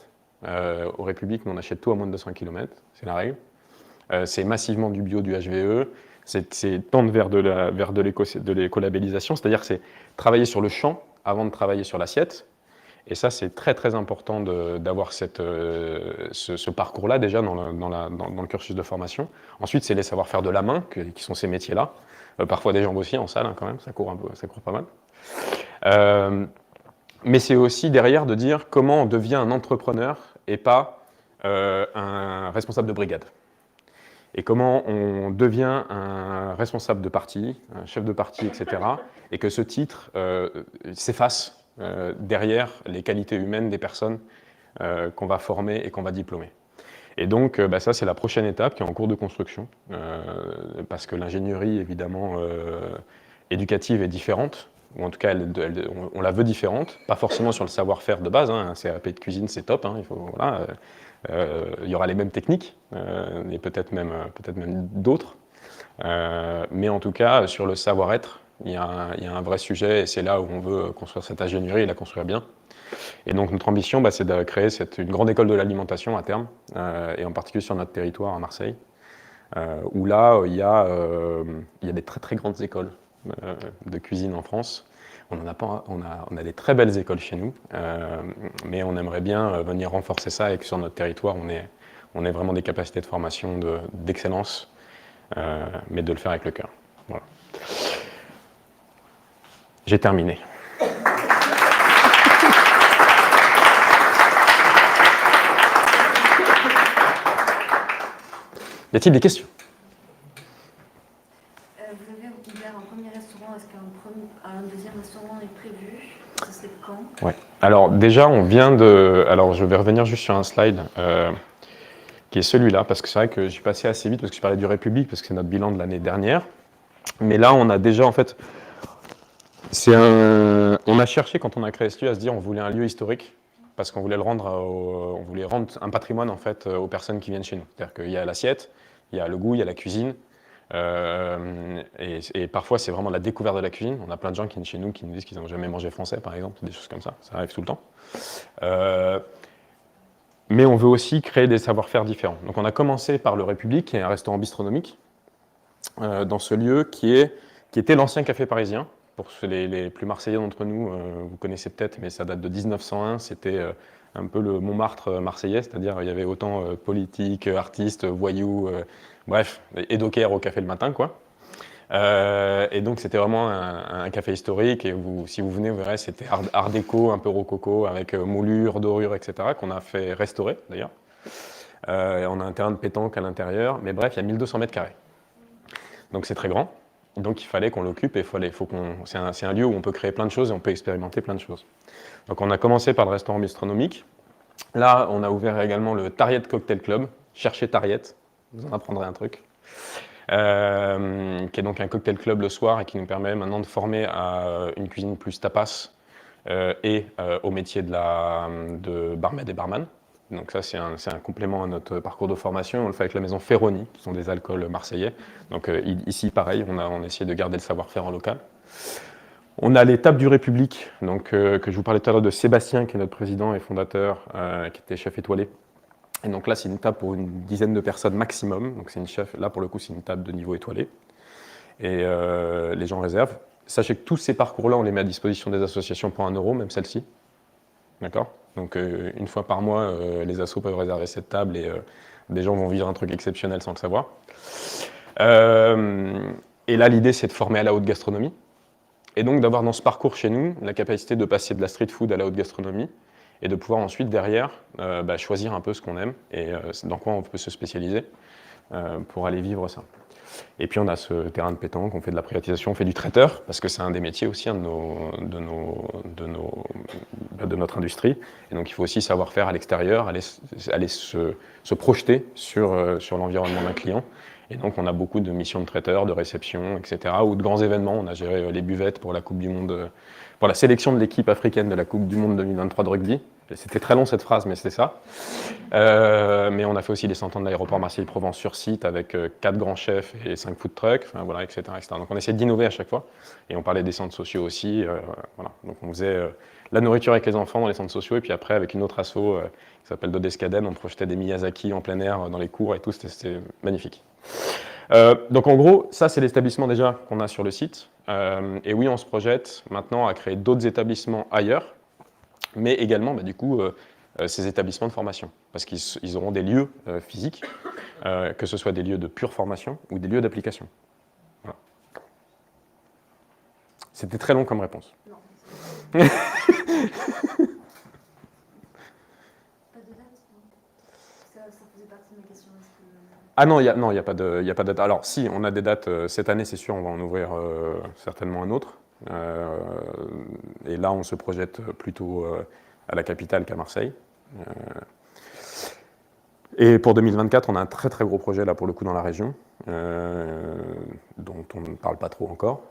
[SPEAKER 5] Au République, nous on achète tout à moins de 200 km, c'est la règle. C'est massivement du bio, du HVE, c'est tendre vers de l'écolabellisation, c'est-à-dire que c'est travailler sur le champ avant de travailler sur l'assiette. Et ça, c'est très très important d'avoir ce parcours-là déjà dans le cursus de formation. Ensuite, c'est les savoir-faire de la main, qui sont ces métiers-là. Parfois des jambes aussi en salle, hein, quand même, ça court pas mal. Mais c'est aussi derrière de dire comment on devient un entrepreneur et pas un responsable de brigade. Et comment on devient un responsable de parti, un chef de parti, etc. Et que ce titre s'efface derrière les qualités humaines des personnes qu'on va former et qu'on va diplômer. Et donc ça c'est la prochaine étape qui est en cours de construction, parce que l'ingénierie évidemment éducative est différente, ou en tout cas on la veut différente, pas forcément sur le savoir-faire de base, hein, un CAP de cuisine c'est top, hein, il y aura les mêmes techniques, et peut-être même d'autres, mais en tout cas sur le savoir-être, il y a un vrai sujet et c'est là où on veut construire cette ingénierie et la construire bien. Et donc notre ambition, c'est de créer une grande école de l'alimentation à terme, et en particulier sur notre territoire à Marseille, où là il y a des très très grandes écoles de cuisine en France. On a des très belles écoles chez nous, mais on aimerait bien venir renforcer ça et que sur notre territoire on ait vraiment des capacités de formation d'excellence, mais de le faire avec le cœur. Voilà. J'ai terminé. Y a-t-il des questions?
[SPEAKER 10] Vous
[SPEAKER 9] est-ce qu'un deuxième restaurant est prévu? Ça serait quand?
[SPEAKER 5] Ouais. Alors déjà, alors je vais revenir juste sur un slide qui est celui-là, parce que c'est vrai que je suis passé assez vite, parce que je parlais du République, parce que c'est notre bilan de l'année dernière. Mais là, on a déjà, en fait, on a cherché, quand on a créé ce lieu, à se dire on voulait un lieu historique, parce qu'on voulait on voulait rendre un patrimoine, en fait, aux personnes qui viennent chez nous. C'est-à-dire qu'il y a l'assiette, il y a le goût, il y a la cuisine, et parfois, c'est vraiment la découverte de la cuisine. On a plein de gens qui viennent chez nous qui nous disent qu'ils n'ont jamais mangé français, par exemple, des choses comme ça. Ça arrive tout le temps. Mais on veut aussi créer des savoir-faire différents. Donc on a commencé par le République, qui est un restaurant bistronomique, dans ce lieu qui était l'ancien café parisien. Pour les plus marseillais d'entre nous, vous connaissez peut-être, mais ça date de 1901. C'était un peu le Montmartre marseillais, c'est-à-dire il y avait autant politiques, artistes, voyous, bref, et dockers au café le matin, quoi. Et donc c'était vraiment un café historique, et si vous venez, vous verrez, c'était art déco, un peu rococo, avec moulures, dorures, etc., qu'on a fait restaurer d'ailleurs. On a un terrain de pétanque à l'intérieur, mais bref, il y a 1200 mètres carrés. Donc c'est très grand, donc il fallait qu'on l'occupe, et c'est un lieu où on peut créer plein de choses et on peut expérimenter plein de choses. Donc on a commencé par le restaurant bistronomique. Là, on a ouvert également le Tariette Cocktail Club. Cherchez Tariette, vous en apprendrez un truc. Qui est donc un cocktail club le soir et qui nous permet maintenant de former à une cuisine plus tapas et au métier de barmaid et barman. Donc ça, c'est un complément à notre parcours de formation. On le fait avec la maison Ferroni, qui sont des alcools marseillais. Donc ici, pareil, on a essayé de garder le savoir-faire en local. On a les tables du République, donc, que je vous parlais tout à l'heure de Sébastien, qui est notre président et fondateur, qui était chef étoilé. Et donc là, c'est une table pour une dizaine de personnes maximum. Donc là, pour le coup, c'est une table de niveau étoilé. Et les gens réservent. Sachez que tous ces parcours-là, on les met à disposition des associations pour 1 €, même celle-ci. D'accord? Donc une fois par mois, les assos peuvent réserver cette table et des gens vont vivre un truc exceptionnel sans le savoir. Et là, l'idée, c'est de former à la haute gastronomie. Et donc d'avoir dans ce parcours chez nous la capacité de passer de la street food à la haute gastronomie, et de pouvoir ensuite, derrière, choisir un peu ce qu'on aime et dans quoi on peut se spécialiser pour aller vivre ça. Et puis on a ce terrain de pétanque, on fait de la privatisation, on fait du traiteur, parce que c'est un des métiers aussi de notre industrie. Et donc il faut aussi savoir faire à l'extérieur, aller se projeter sur l'environnement d'un client. Et donc on a beaucoup de missions de traiteur, de réception, etc. Ou de grands événements. On a géré les buvettes pour la Coupe du Monde, pour la sélection de l'équipe africaine de la Coupe du Monde 2023 de rugby. C'était très long cette phrase, mais c'était ça. Mais on a fait aussi les 100 ans de l'aéroport Marseille-Provence sur site avec 4 grands chefs et 5 food trucks, enfin, voilà, etc., etc. Donc on essayait d'innover à chaque fois. Et on parlait des centres sociaux aussi. Voilà. Donc on faisait la nourriture avec les enfants dans les centres sociaux, et puis après avec une autre asso qui s'appelle Dodescaden, on projetait des Miyazaki en plein air dans les cours et tout, c'était magnifique. Donc en gros, ça c'est l'établissement déjà qu'on a sur le site. Et oui, on se projette maintenant à créer d'autres établissements ailleurs, mais également du coup ces établissements de formation, parce qu'ils auront des lieux physiques, que ce soit des lieux de pure formation ou des lieux d'application. Voilà. C'était très long comme réponse.
[SPEAKER 9] Non. Ça faisait partie de ma question.
[SPEAKER 5] Ah non, il n'y a pas de date. Alors si, on a des dates. Cette année, c'est sûr, on va en ouvrir certainement un autre. Et là, on se projette plutôt à la capitale qu'à Marseille. Et pour 2024, on a un très très gros projet là pour le coup dans la région, dont on ne parle pas trop encore,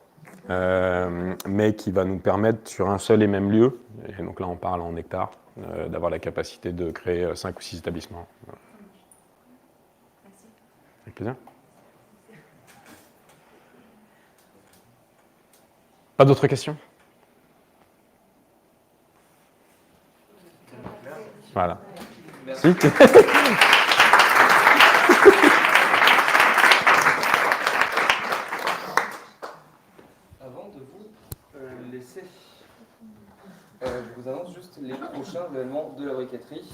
[SPEAKER 5] mais qui va nous permettre sur un seul et même lieu, et donc là on parle en hectares, d'avoir la capacité de créer 5 ou 6 établissements. Voilà.
[SPEAKER 9] Merci.
[SPEAKER 5] Avec plaisir. Pas d'autres questions? Voilà. Merci.
[SPEAKER 1] Avant de vous laisser, je vous annonce juste les prochains événements de la briqueterie.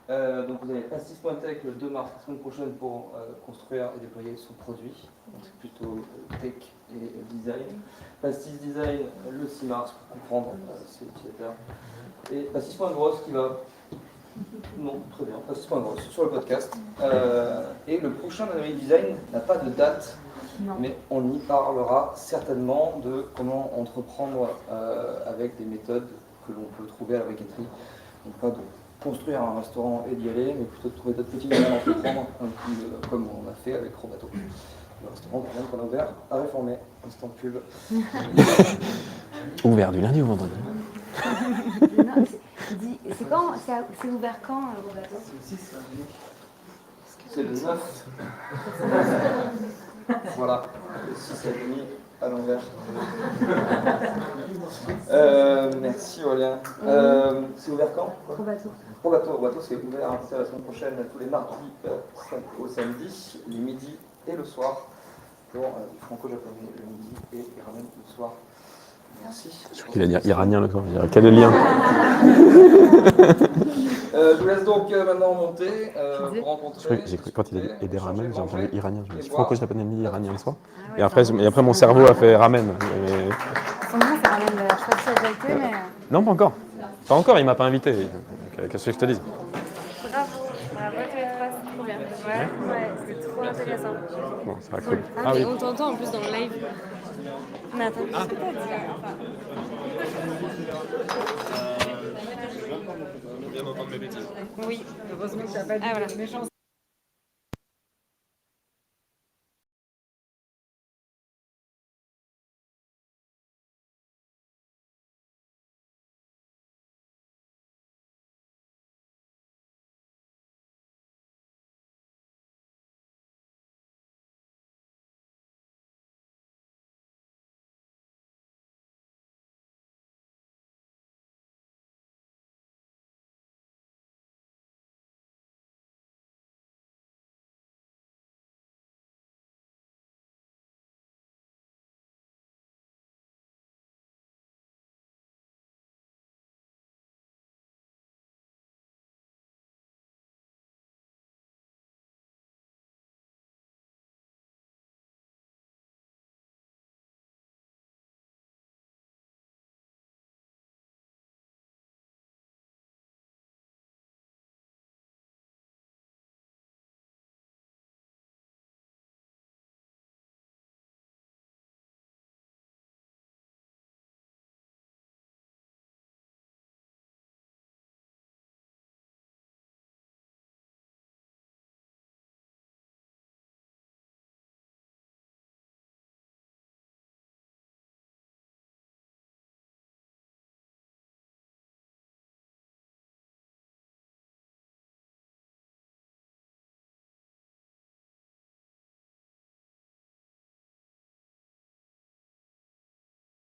[SPEAKER 1] Donc vous avez Pastis Pointec le 2 mars, la semaine prochaine, pour construire et déployer son produit. Donc c'est plutôt tech et design. Pastis Design le 6 mars pour comprendre ses utilisateurs. Et Pastis.gross qui va... Non, très bien, Pastis.gross sur le podcast. Et le prochain Dynamic Design n'a pas de date. mais on y parlera certainement de comment entreprendre avec des méthodes que l'on peut trouver à la briqueterie. Donc pas de construire un restaurant et d'y aller, mais plutôt de trouver d'autres petits moyens d'entreprendre, comme on a fait avec Robato. Le restaurant par exemple, qu'on a ouvert à Réformer, instant pub.
[SPEAKER 5] Ouvert du lundi au vendredi.
[SPEAKER 9] Non, c'est ouvert quand, Robato?
[SPEAKER 1] C'est le 9. Voilà, le 6 à demi à l'envers. Merci Aurélien. C'est ouvert quand?
[SPEAKER 9] Robato.
[SPEAKER 1] Robato, c'est ouvert à partir de la semaine prochaine tous les mardis au samedi, les midis et le soir pour du franco-japonais le midi et les ramen le soir. Merci.
[SPEAKER 5] Je crois qu'il a dit iranien le soir. Quel est le lien?
[SPEAKER 1] Je vous laisse donc maintenant monter, vous rencontrer.
[SPEAKER 5] J'ai cru quand il a dit et des ramen, j'ai entendu iranien. Je me suis dit franco-japonais le midi, iranien le soir. Et après mon cerveau a fait ramen. Mais...
[SPEAKER 8] Son nom, c'est Ramen d'ailleurs. Je sais pas si ça a déjà été, mais.
[SPEAKER 5] Non, pas encore. Pas encore, il m'a pas invité. Donc, qu'est-ce que je te dis?
[SPEAKER 3] Bravo à tous les trois, c'est trop bien. Ouais, c'est trop intéressant.
[SPEAKER 5] Bon, ça va cool.
[SPEAKER 3] Ah, mais on t'entend en plus dans le live. Mais attends, qu'est-ce que t'as dit là?
[SPEAKER 7] Bien entendre mes bêtises.
[SPEAKER 3] Oui. Heureusement que t'as pas dit méchant.